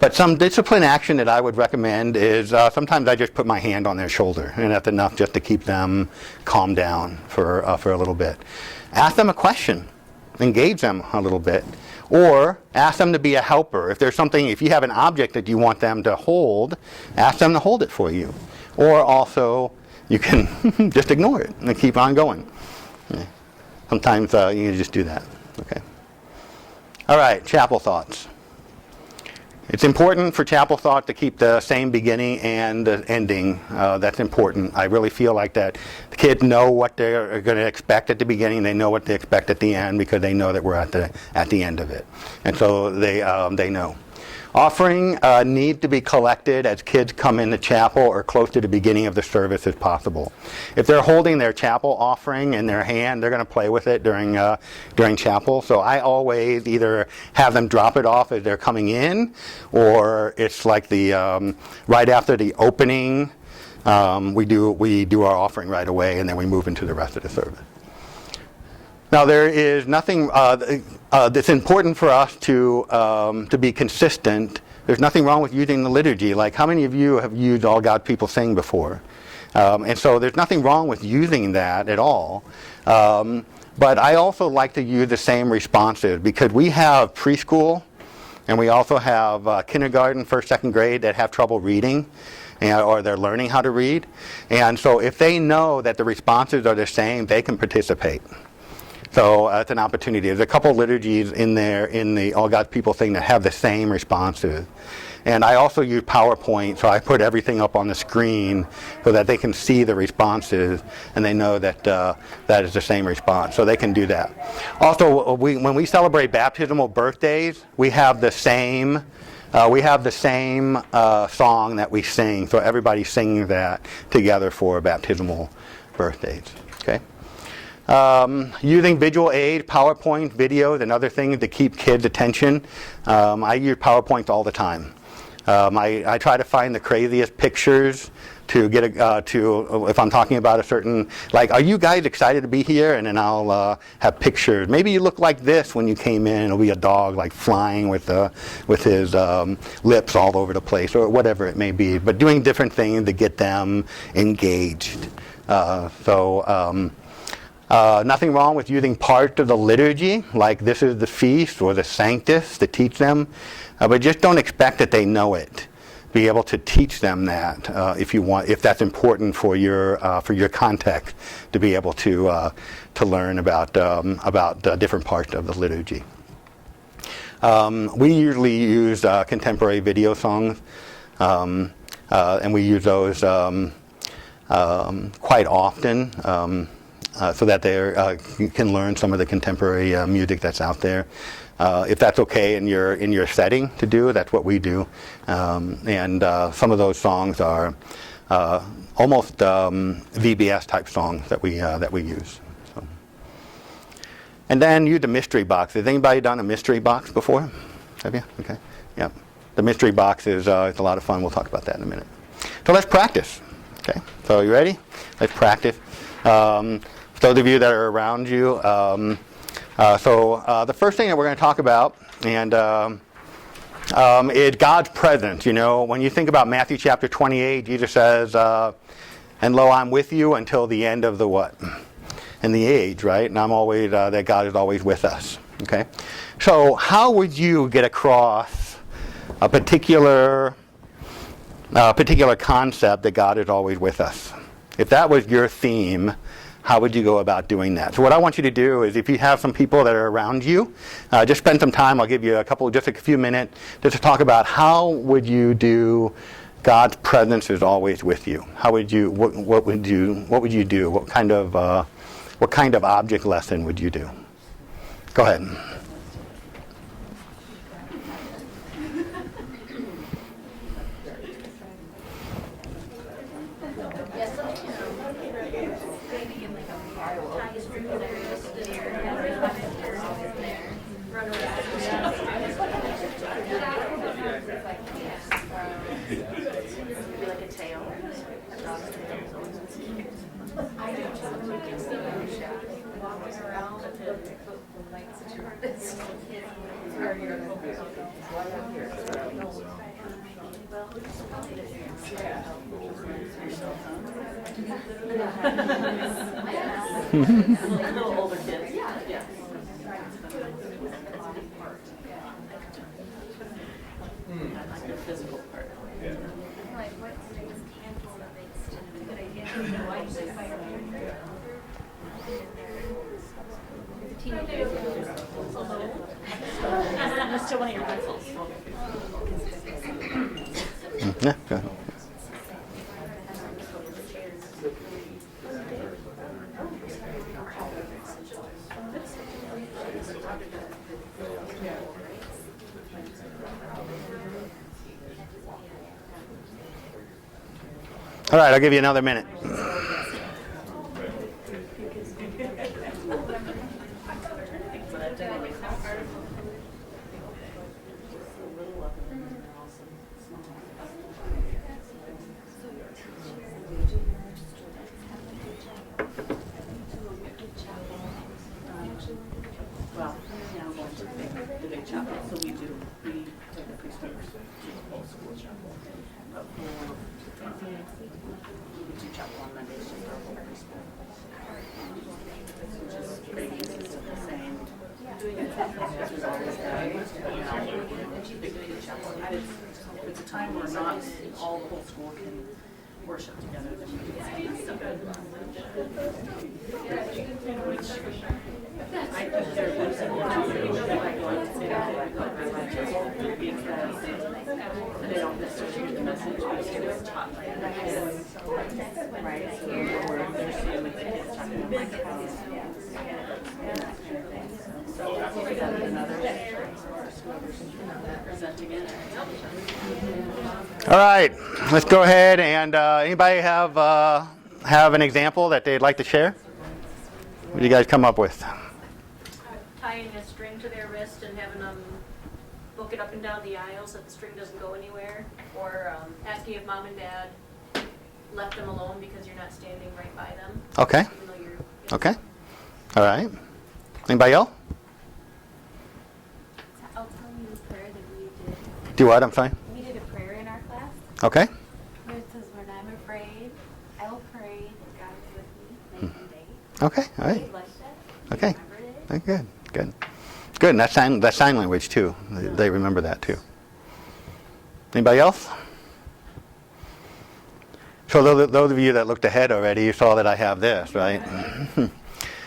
But some discipline action that I would recommend is sometimes I just put my hand on their shoulder, and that's enough just to keep them calm down for a little bit. Ask them a question, engage them a little bit, or ask them to be a helper. If there's something, if you have an object that you want them to hold, ask them to hold it for you. Or also, you can just ignore it and keep on going. Yeah. Sometimes you can just do that. Okay. All right, chapel thoughts. It's important for chapel thought to keep the same beginning and the ending. That's important. I really feel like that the kids know what they're going to expect at the beginning. They know what they expect at the end because they know that we're at the end of it, and so they know. Offering need to be collected as kids come into chapel or close to the beginning of the service as possible. If they're holding their chapel offering in their hand, they're going to play with it during chapel. So I always either have them drop it off as they're coming in, or it's like the right after the opening, we do our offering right away, and then we move into the rest of the service. Now there is nothing that's important for us to be consistent. There's nothing wrong with using the liturgy. Like, how many of you have used All God People Sing before? And so there's nothing wrong with using that at all. But I also like to use the same responses because we have preschool and we also have kindergarten, first, second grade that have trouble reading. Or they're learning how to read. And so if they know that the responses are the same, they can participate. So it's an opportunity. There's a couple liturgies in there in the All God's People thing that have the same responses. And I also use PowerPoint, so I put everything up on the screen so that they can see the responses and they know that that is the same response. So they can do that. Also, when we celebrate baptismal birthdays, we have the same song that we sing. So everybody's singing that together for baptismal birthdays. Okay. Using visual aid, PowerPoint, videos, and other things to keep kids' attention. I use PowerPoint all the time. I try to find the craziest pictures to get if I'm talking about a certain, like, are you guys excited to be here? And then I'll have pictures. Maybe you look like this when you came in. It'll be a dog like flying with his lips all over the place, or whatever it may be. But doing different things to get them engaged. Nothing wrong with using part of the liturgy, like this is the feast or the Sanctus, to teach them, but just don't expect that they know it. Be able to teach them that if that's important for your context, to be able to learn about different parts of the liturgy. We usually use contemporary video songs, and we use those quite often. So that they can learn some of the contemporary music that's out there. If that's okay in your setting to do, that's what we do. And some of those songs are almost VBS type songs that we use. So. And then use the mystery box. Has anybody done a mystery box before? Have you? Okay. Yeah. The mystery box is it's a lot of fun. We'll talk about that in a minute. So let's practice. Okay. So you ready? Let's practice. Those of you that are around you, the first thing that we're going to talk about is God's presence. You know, when you think about Matthew chapter 28, Jesus says, "And lo, I'm with you until the end of the what? And the age," right? And I'm always that God is always with us. Okay, so how would you get across a particular concept that God is always with us? If that was your theme, how would you go about doing that? So what I want you to do is, if you have some people that are around you, just spend some time. I'll give you just a few minutes just to talk about how would you do God's presence is always with you. How would you? What would you do? What kind of object lesson would you do? Go ahead. Little older kids. Yeah. I like the physical part. Like what today's tangible that makes a good idea. Why you say fire? That's still one of your pencils. Yeah, go ahead. All right, I'll give you another minute. Well, now going to the big chapel, so we take the preschoolers to the whole school chapel. But we do chapel on Mondays just for whole preschool. Which is pretty consistent, the same. This was always done, big chapel. It's a time where not all the whole school can worship together. Then we do I think they're losing they don't necessarily hear the message because it's taught by the kids. Right? So they're seeing the kids talking on microphones and that kind of thing. So that's what we done in another presenting it. All right, let's go ahead and anybody have an example that they'd like to share? What do you guys come up with? Tying a string to their wrist and having them book it up and down the aisle so that the string doesn't go anywhere, or asking if mom and dad left them alone because you're not standing right by them. Okay. Even though you're, Okay. All right. Anybody else? I'll tell you the prayer that we did. Do what? I'm sorry. We did a prayer in our class. Okay. Where it says, when I'm afraid, I will pray that God is with me night and day. Okay. All They right. liked that. Okay. They remembered it. Good. And that's sign language too. They remember that too. Anybody else? So those of you that looked ahead already, you saw that I have this, right?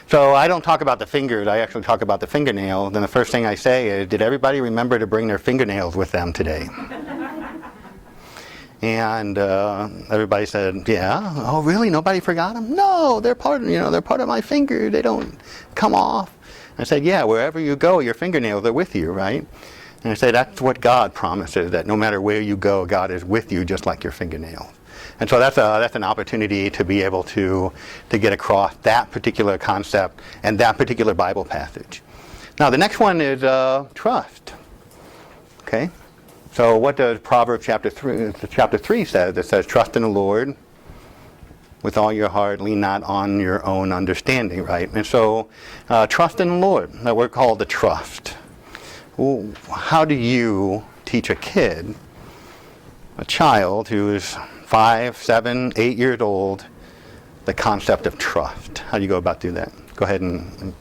So I don't talk about the fingers. I actually talk about the fingernails. And the first thing I say is, did everybody remember to bring their fingernails with them today? And everybody said, yeah. Oh, really? Nobody forgot them? No, they're part of my finger. They don't come off. I said, yeah, wherever you go, your fingernails are with you, right? And I said, that's what God promises, that no matter where you go, God is with you just like your fingernails. And so that's an opportunity to be able to get across that particular concept and that particular Bible passage. Now, the next one is trust. Okay? So what does Proverbs chapter 3 says? It says, trust in the Lord with all your heart, lean not on your own understanding, right? And so trust in the Lord, that word called the trust. Well, how do you teach a child who is 5, 7, 8 years old, the concept of trust? How do you go about doing that? Go ahead and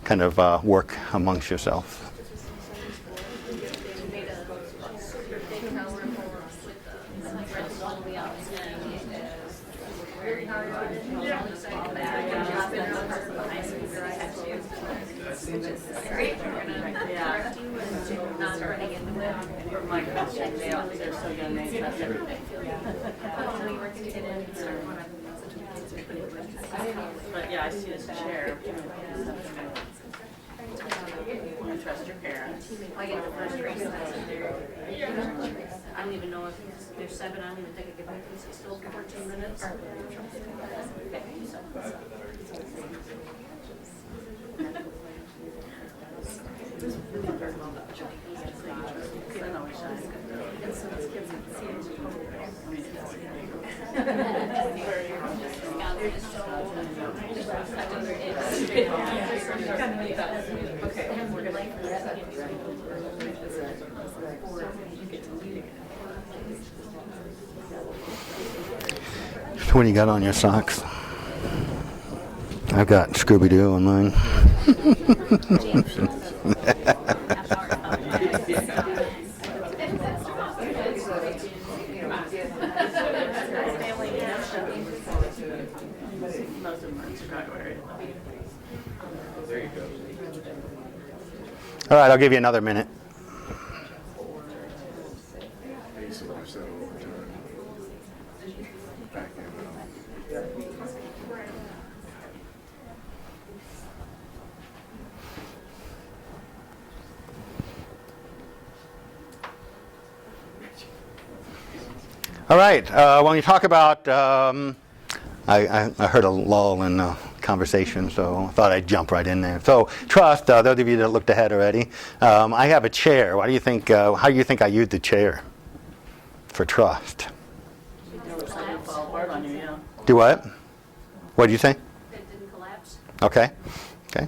kind of work amongst yourself. They're so young, they trust everything. But yeah, I see this chair. You trust your parents. I get the first grade lesson there. I don't even know if they're 7. I don't even think I get back to 6 till 14 minutes. What do you got on your socks? I've got Scooby-Doo on mine. Most of them are in Chicago area. All right, I'll give you another minute. I used to watch that all the time. Back in, All right, when you talk about, I heard a lull in the conversation, so I thought I'd jump right in there. So trust, those of you that looked ahead already, I have a chair. Why do you think? How do you think I use the chair for trust? Fall apart on you, yeah. Do what? What did you say? It didn't collapse. Okay. Okay.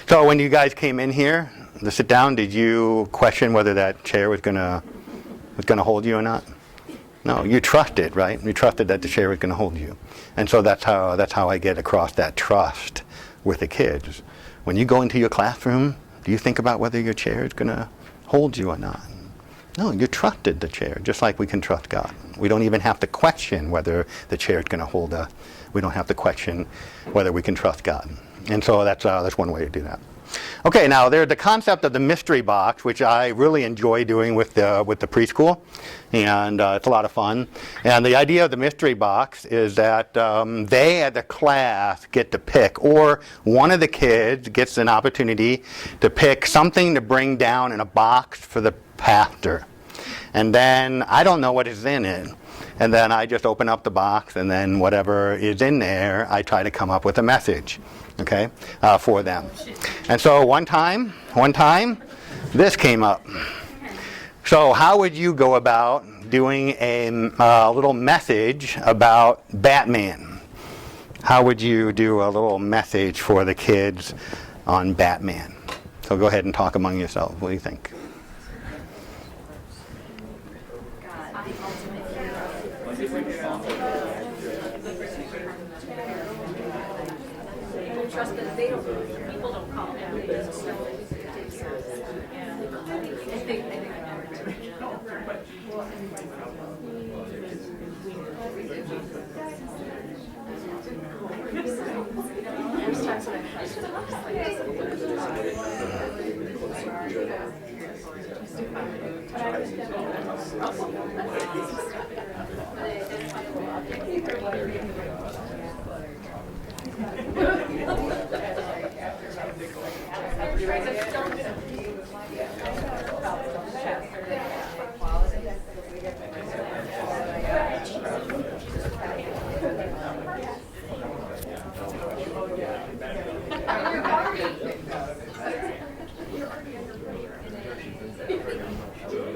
So when you guys came in here to sit down, did you question whether that chair was gonna hold you or not? No, you trusted, right? You trusted that the chair was going to hold you, and so that's how I get across that trust with the kids. When you go into your classroom, do you think about whether your chair is going to hold you or not? No, you trusted the chair, just like we can trust God. We don't even have to question whether the chair is going to hold us. We don't have to question whether we can trust God, and so that's one way to do that. Okay, now there's the concept of the mystery box, which I really enjoy doing with the preschool, and it's a lot of fun. And the idea of the mystery box is that they, as a class, get to pick, or one of the kids gets an opportunity to pick something to bring down in a box for the pastor. And then I don't know what is in it. And then I just open up the box, and then whatever is in there, I try to come up with a message, okay, for them. And so one time, this came up. So how would you go about doing a little message about Batman? How would you do a little message for the kids on Batman? So go ahead and talk among yourselves. What do you think? Trust that people don't call him.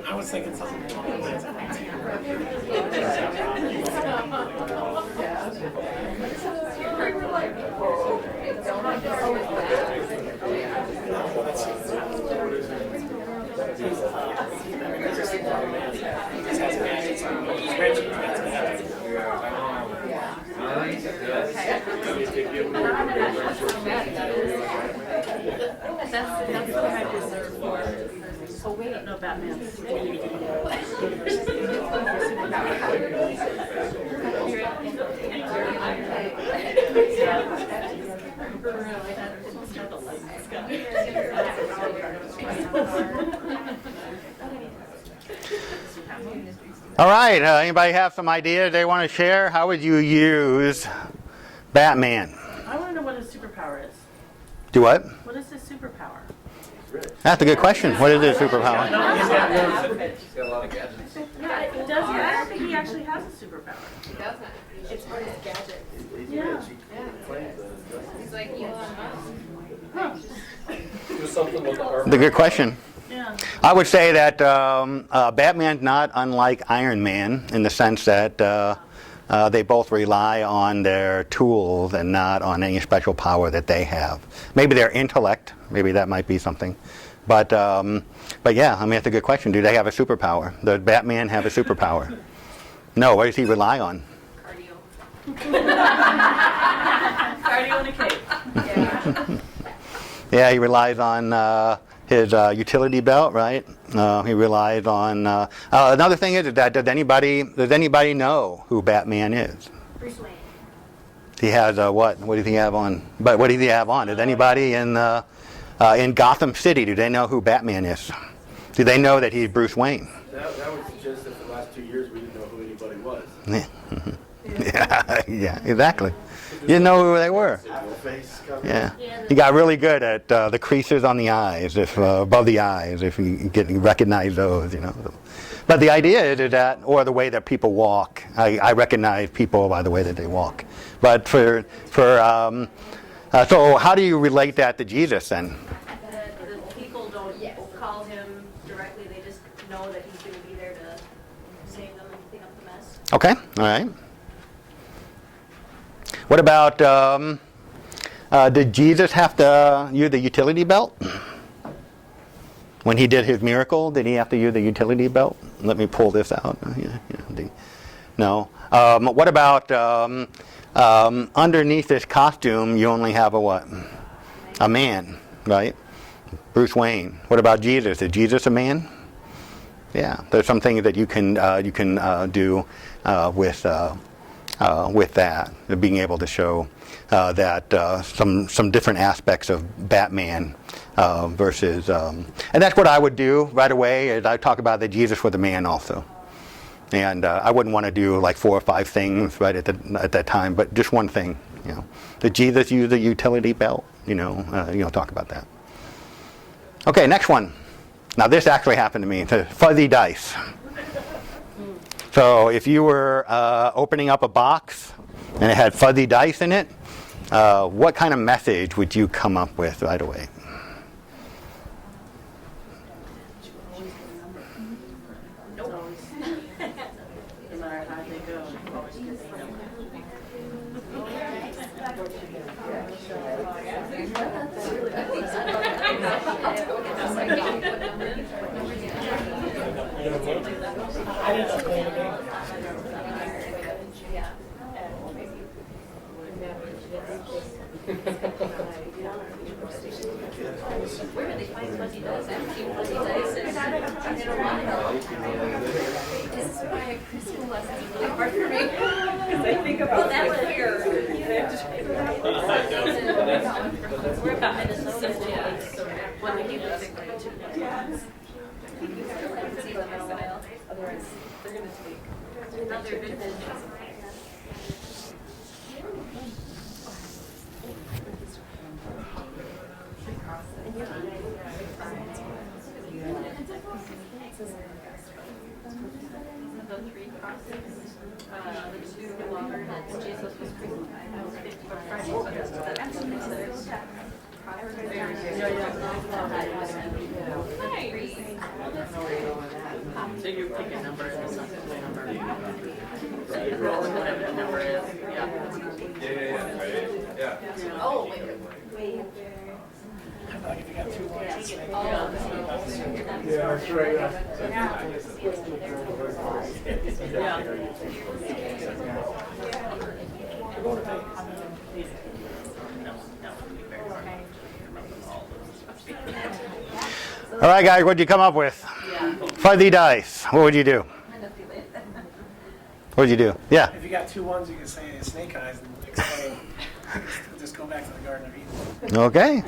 I was thinking something. That's what I deserve for. Oh wait, no, Batman's. All right, anybody have some ideas they want to share? How would you use Batman? I want to know what his superpower is. Do what? What is his superpower? That's a good question. What is his superpower? He's got a lot of gadgets. Yeah, he does. I don't think he actually has a superpower. He doesn't. It's part of his gadget. Yeah. He's like Elon Musk. Do something with the armor. That's a good question. Yeah. I would say that Batman's not unlike Iron Man in the sense that they both rely on their tools and not on any special power that they have. Maybe their intellect, maybe that might be something. But yeah, I mean, that's a good question. Do they have a superpower? Does Batman have a superpower? No, what does he rely on? Cardio. Cardio and a cape. Yeah, he relies on his utility belt, right? He relies on. Another thing is that does anybody know who Batman is? Bruce Wayne. He has what? What does he have on? But what does he have on? Does anybody in Gotham City, do they know who Batman is? Do they know that he's Bruce Wayne? That would suggest that for the last 2 years we didn't know who anybody was. Yeah, yeah, exactly. You didn't know who they were. Apple face cover. Yeah, he got really good at the creases on the eyes, if above the eyes, if you recognize those, you know. But the idea is that, or the way that people walk. I recognize people by the way that they walk. But so how do you relate that to Jesus then? The people don't call him directly, they just know that he's going to be there to save them and clean up the mess. Okay, all right. What about, did Jesus have to use the utility belt? When he did his miracle, did he have to use the utility belt? Let me pull this out. No. What about underneath this costume, you only have a what? A man, right? Bruce Wayne. What about Jesus? Is Jesus a man? Yeah, there's some things that you can do with that, being able to show that some different aspects of Batman versus, and that's what I would do right away. Is I talk about that Jesus was a man also, and I wouldn't want to do like 4 or 5 things right at that time, but just one thing. You know, did Jesus use a utility belt? Talk about that. Okay, next one. Now this actually happened to me. The fuzzy dice. So if you were opening up a box and it had fuzzy dice in it, what kind of message would you come up with right away? No matter how they go, you always get the number. I didn't play the game. Where do they find fuzzy dice? I haven't seen fuzzy dice in a while. This is why preschool lessons are really hard for me. Because I think about that was here. We're about Minnesota, so when we gave us otherwise, they're going to take another vintage. The 3 crosses, the 2 loggerheads, Jesus was crucified. I was 50 on Friday, so that's So you pick a number and it's a number. So you roll whatever the number is. Yeah. Oh, wait. Like if you got 2 ones, Yeah, that's right. All right, guys, what did you come up with? Fuzzy dice. What would you do? What would you do? Yeah. if you got 2 ones, you can say snake eyes and explain. Just go back to the Garden of Eden. Okay.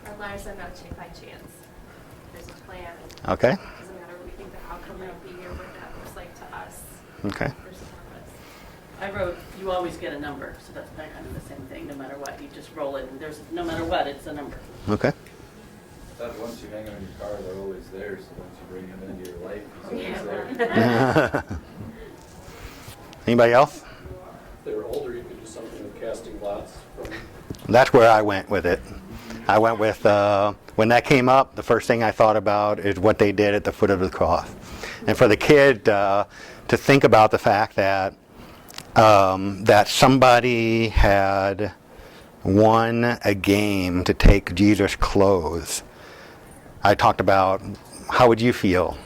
Our lives are not by chance. There's a plan. Okay. It doesn't matter what we think the outcome might be or what that looks like to us. Okay. There's a purpose. I wrote, you always get a number, so that's kind of the same thing, no matter what, you just roll it, and no matter what, it's a number. Okay. That once you hang them in your car, they're always there. So once you bring them into your life, he's always there. Anybody else? If they were older, you could do something with casting lots from That's where I went with it. I went with, when that came up, the first thing I thought about is what they did at the foot of the cross. And for the kid to think about the fact that that somebody had won a game to take Jesus' clothes. I talked about how would you feel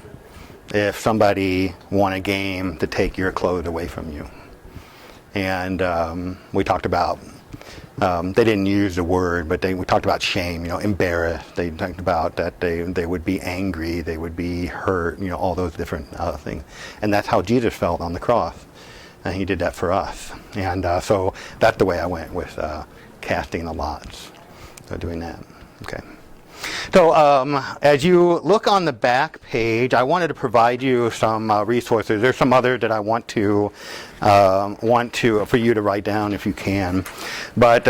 if somebody won a game to take your clothes away from you? and we talked about. They didn't use the word, but we talked about shame. Embarrassed. They talked about that they would be angry, they would be hurt. All those different things, and that's how Jesus felt on the cross, and He did that for us. And so that's the way I went with casting the lots. So doing that. Okay. So as you look on the back page, I wanted to provide you some resources. There's some other that I want to for you to write down if you can. But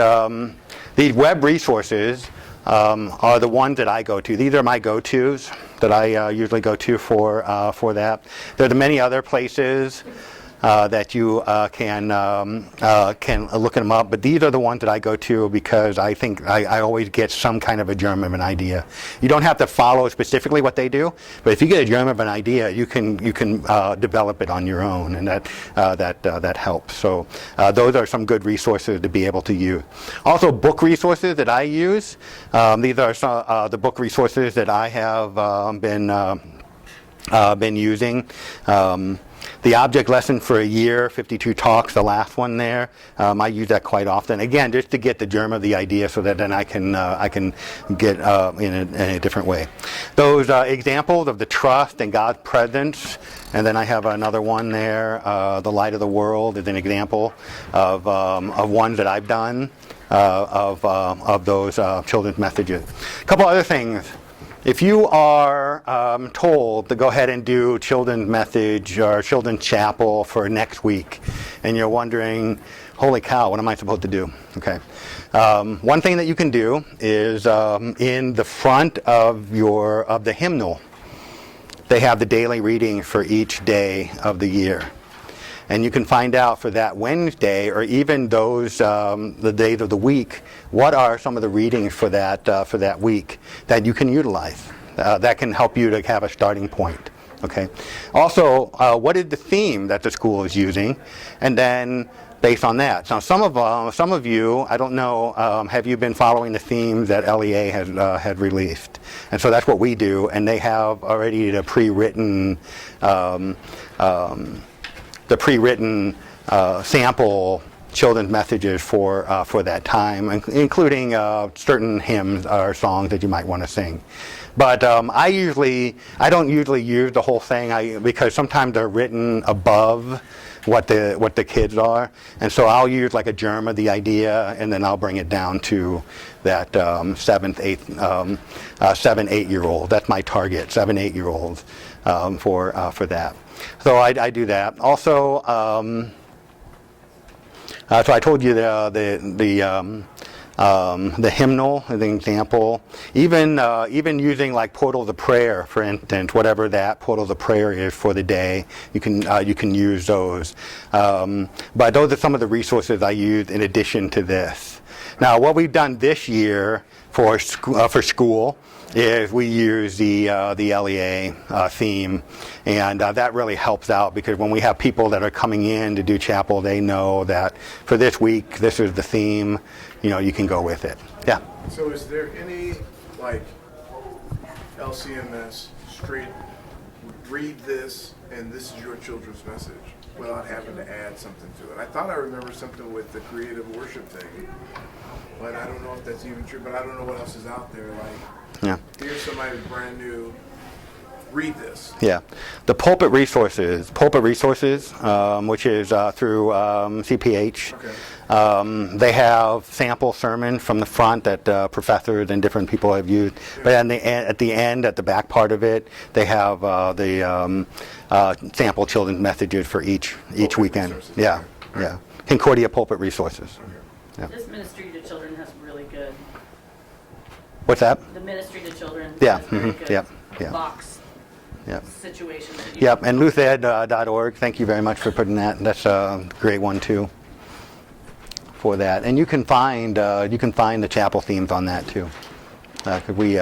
these web resources are the ones that I go to. These are my go-tos that I usually go to for that. There are many other places that you can look them up, but these are the ones that I go to because I think I always get some kind of a germ of an idea. You don't have to follow specifically what they do, but if you get a germ of an idea, you can develop it on your own, and that helps. So those are some good resources to be able to use. Also, book resources that I use. These are some, the book resources that I have been using. The object lesson for a year, 52 talks, the last one there. I use that quite often. Again, just to get the germ of the idea, so that then I can get in a different way. Those examples of the trust and God's presence, and then I have another one there. The light of the world is an example of ones that I've done of those children's messages. A couple other things. If you are told to go ahead and do children's message or children's chapel for next week, and you're wondering, holy cow, what am I supposed to do? Okay. One thing that you can do is in the front of the hymnal, they have the daily reading for each day of the year. And you can find out for that Wednesday, or even those the days of the week, what are some of the readings for that week that you can utilize. That can help you to have a starting point. Okay. Also, what is the theme that the school is using, and then based on that. Now, some of you, I don't know, have you been following the themes that LEA has released? And so that's what we do, and they have already the pre-written. Sample children's messages for that time, including certain hymns or songs that you might want to sing. But I don't usually use the whole thing because sometimes they're written above what the kids are, and so I'll use like a germ of the idea, and then I'll bring it down to that 7, 8-year-old. That's my target, 7, 8-year-olds for that. So I do that. Also, so I told you the hymnal as an example. Even using like portals of prayer, for instance, whatever that portals of prayer is for the day, you can use those. But those are some of the resources I use in addition to this. Now, what we've done this year for school is we use the LEA theme, and that really helps out because when we have people that are coming in to do chapel, they know that for this week this is the theme. You can go with it. Yeah. So is there any like LCMS straight read this and this is your children's message without having to add something to it? I thought I remember something with the creative worship thing, but I don't know if that's even true. But I don't know what else is out there. Like, here's somebody brand new. Read this. Yeah, the pulpit resources, which is through CPH. Okay. They have sample sermons from the front that professors and different people have used. Yeah. But at the end, at the back part of it, they have the sample children's messages for each weekend. Resources. Yeah, Okay. yeah. Concordia pulpit resources. Okay. Yeah. This ministry to children has really good. What's that? The ministry to children. Yeah. Has very Mm-hmm. good Yeah. box Yeah. situations. That you Yep, and luthed.org, thank you very much for putting that. That's a great one too for that. And you can find the chapel themes on that too. 'Cause we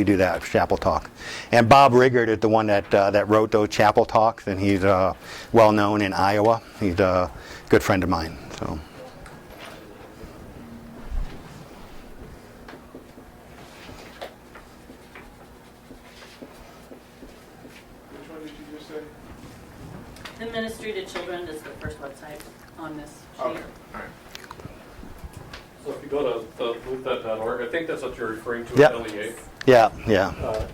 do that chapel talk. And Bob Riggert is the one that wrote those chapel talks, and he's well known in Iowa. He's a good friend of mine. So. The Ministry to Children is the first website on this sheet. Okay, all right. So if you go to the movement.org, I think that's what you're referring to Yep. at LEA. Yeah.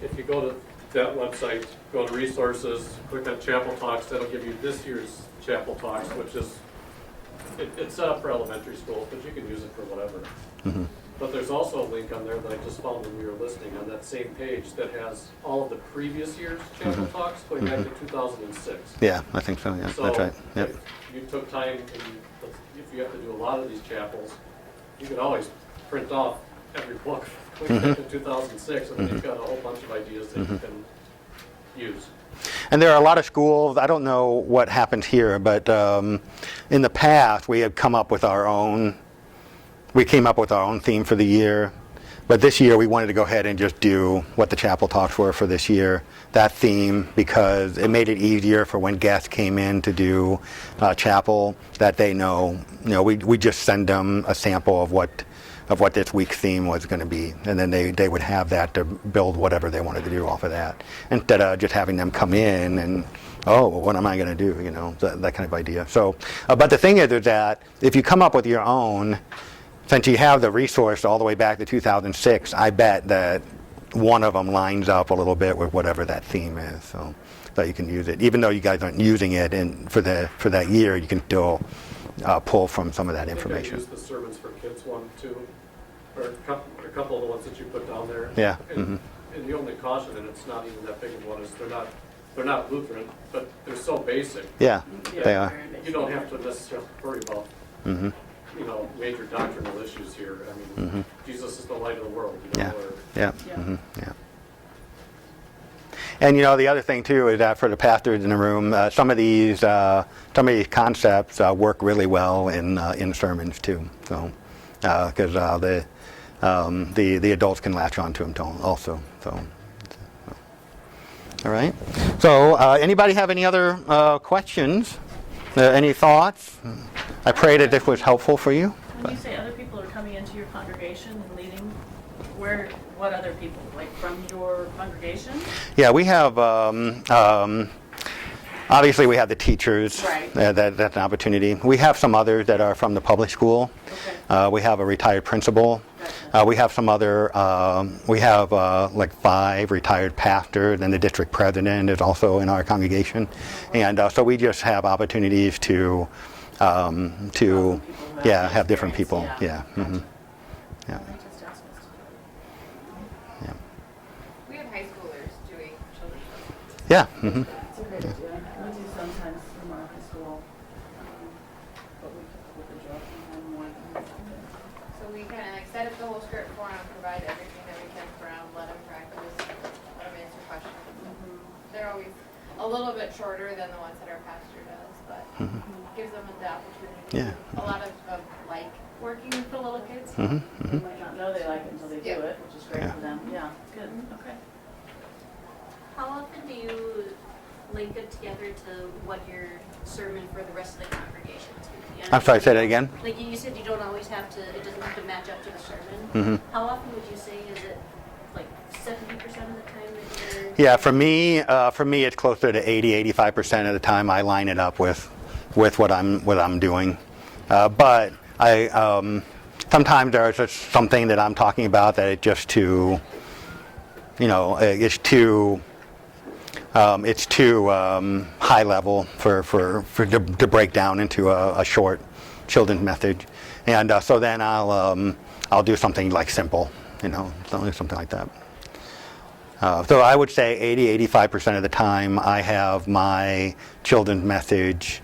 If you go to that website, go to resources, click on Chapel Talks, that'll give you this year's Chapel Talks, which is, it's set up for elementary schools, but you can use it for whatever. Mm-hmm. But there's also a link on there that I just found when we were listening on that same page that has all of the previous year's Chapel Talks going back to 2006. Yeah, I think so. Yeah, So that's right. Yep. if you took time, and if you have to do a lot of these chapels, you could always print off every book going back to 2006, and then you've got a whole bunch of ideas that you can use. And there are a lot of schools, I don't know what happened here, but in the past we had come up with our own, theme for the year. But this year we wanted to go ahead and just do what the chapel talks were for this year, that theme, because it made it easier for when guests came in to do chapel, that they know, we just send them a sample of what this week's theme was going to be, and then they would have that to build whatever they wanted to do off of that, instead of just having them come in and, oh, well, what am I going to do, that kind of idea. So, but the thing is that if you come up with your own, since you have the resource all the way back to 2006, I bet that one of them lines up a little bit with whatever that theme is, so that you can use it. Even though you guys aren't using it for that year, you can still pull from some of that I information. use the Sermons for Kids one too, or a couple of the ones that you put down there. Yeah. And the only caution, and it's not even that big of one, is they're not Lutheran, but they're so basic. Yeah, Yeah, they are. very basic. You don't have to necessarily worry about Mm-hmm. major doctrinal issues here. I mean, Jesus is the light of the world. Yeah. Or, Yeah. Yeah. Yeah. And the other thing too is that for the pastors in the room, some of these concepts work really well in sermons too. So because the adults can latch on to them also. So all right. So anybody have any other questions? Any thoughts? I pray that this was helpful for you. When you say other people are coming into your congregation and leading, what other people? Like from your congregation? Yeah, we have, obviously we have the teachers. Right. That's an opportunity. We have some others that are from the public school. Okay. We have a retired principal. Gotcha. We have some other, like 5 retired pastors, and the district president is also in our congregation. And so we just have opportunities to have different people. experience, Yeah. Mm-hmm. Yeah. They just asked us to Yeah. We have high schoolers doing children's lessons. Yeah. Mm-hmm. It's a great idea. We do sometimes in our high school, but we with the job and more than So we kind of like set up the whole script for them, provide everything that we can for them, let them practice, let them answer questions. They're always a little bit shorter than the ones that our pastor does, but gives them the opportunity. Yeah. A lot of them like working with the little kids. Mm-hmm. They might not know they like it until they do Yeah. it, which is great Yeah. for them. Yeah, good, okay. How often do you link it together to what your sermon for the rest of the congregation is going to be? I'm sorry, say that again? Like you said, you don't always have to, it doesn't have to match up to the sermon. Mm-hmm. How often would you say, is it like 70% of the time that you're? Yeah, for me, it's closer to 80-85% of the time I line it up with what I'm doing. But I sometimes there's just something that I'm talking about that it's just too, it's too high level for to break down into a short children's message, and so then I'll do something like simple, something like that. So I would say 80-85% of the time I have my children's message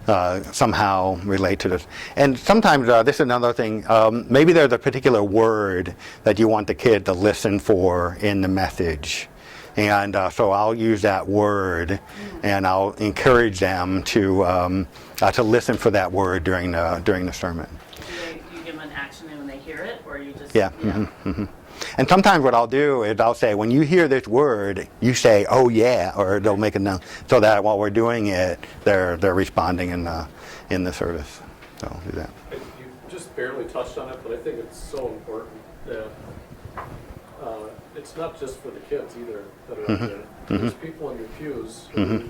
somehow relate to this. And sometimes, this is another thing, maybe there's a particular word that you want the kid to listen for in the message. And so I'll use that word, and I'll encourage them to listen for that word during the sermon. Do you give them an action when they hear it, or you just? Yeah. Mm-hmm, mm-hmm. And sometimes what I'll do is I'll say, when you hear this word, you say, "Oh yeah," or they'll make a note, so that while we're doing it, they're responding in the service. So I'll do that. You just barely touched on it, but I think it's so important that it's not just for the kids either that are out there. There's people in your pews who,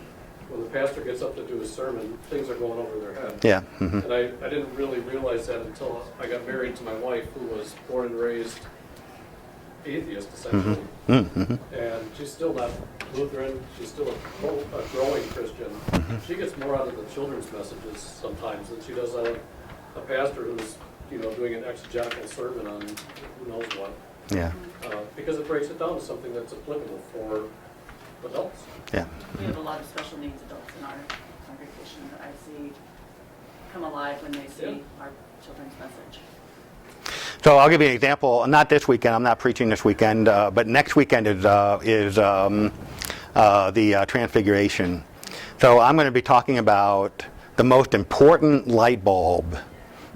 when the pastor gets up to do his sermon, things are going over their head. Yeah. Mm-hmm. And I didn't really realize that until I got married to my wife, who was born and raised atheist, essentially. Mm-hmm. And she's still not Lutheran. She's still a growing Christian. She gets more out of the children's messages sometimes than she does out of a pastor who's, doing an exegetical sermon on who knows what. Yeah. Because it breaks it down to something that's applicable for adults. Yeah. We have a lot of special needs adults in our congregation that I see come alive when they see our children's message. So I'll give you an example. Not this weekend. I'm not preaching this weekend, but next weekend is the Transfiguration. So I'm going to be talking about the most important light bulb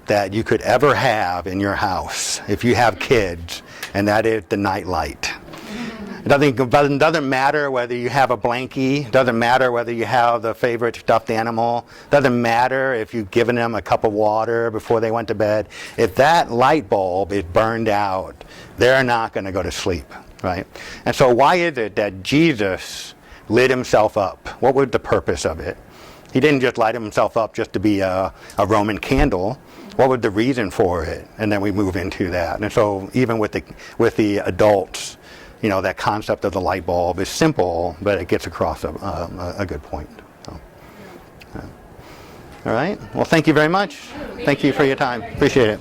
that you could ever have in your house if you have kids, and that is the night light. It doesn't matter whether you have a blankie, doesn't matter whether you have the favorite stuffed animal, doesn't matter if you've given them a cup of water before they went to bed. If that light bulb is burned out, they're not going to go to sleep, right? And so why is it that Jesus lit himself up? What was the purpose of it? He didn't just light himself up just to be a Roman candle. What was the reason for it? And then we move into that. And so even with the adults, that concept of the light bulb is simple, but it gets across a good point. So, all right. Well, thank you very much. Thank you for your time. Appreciate it.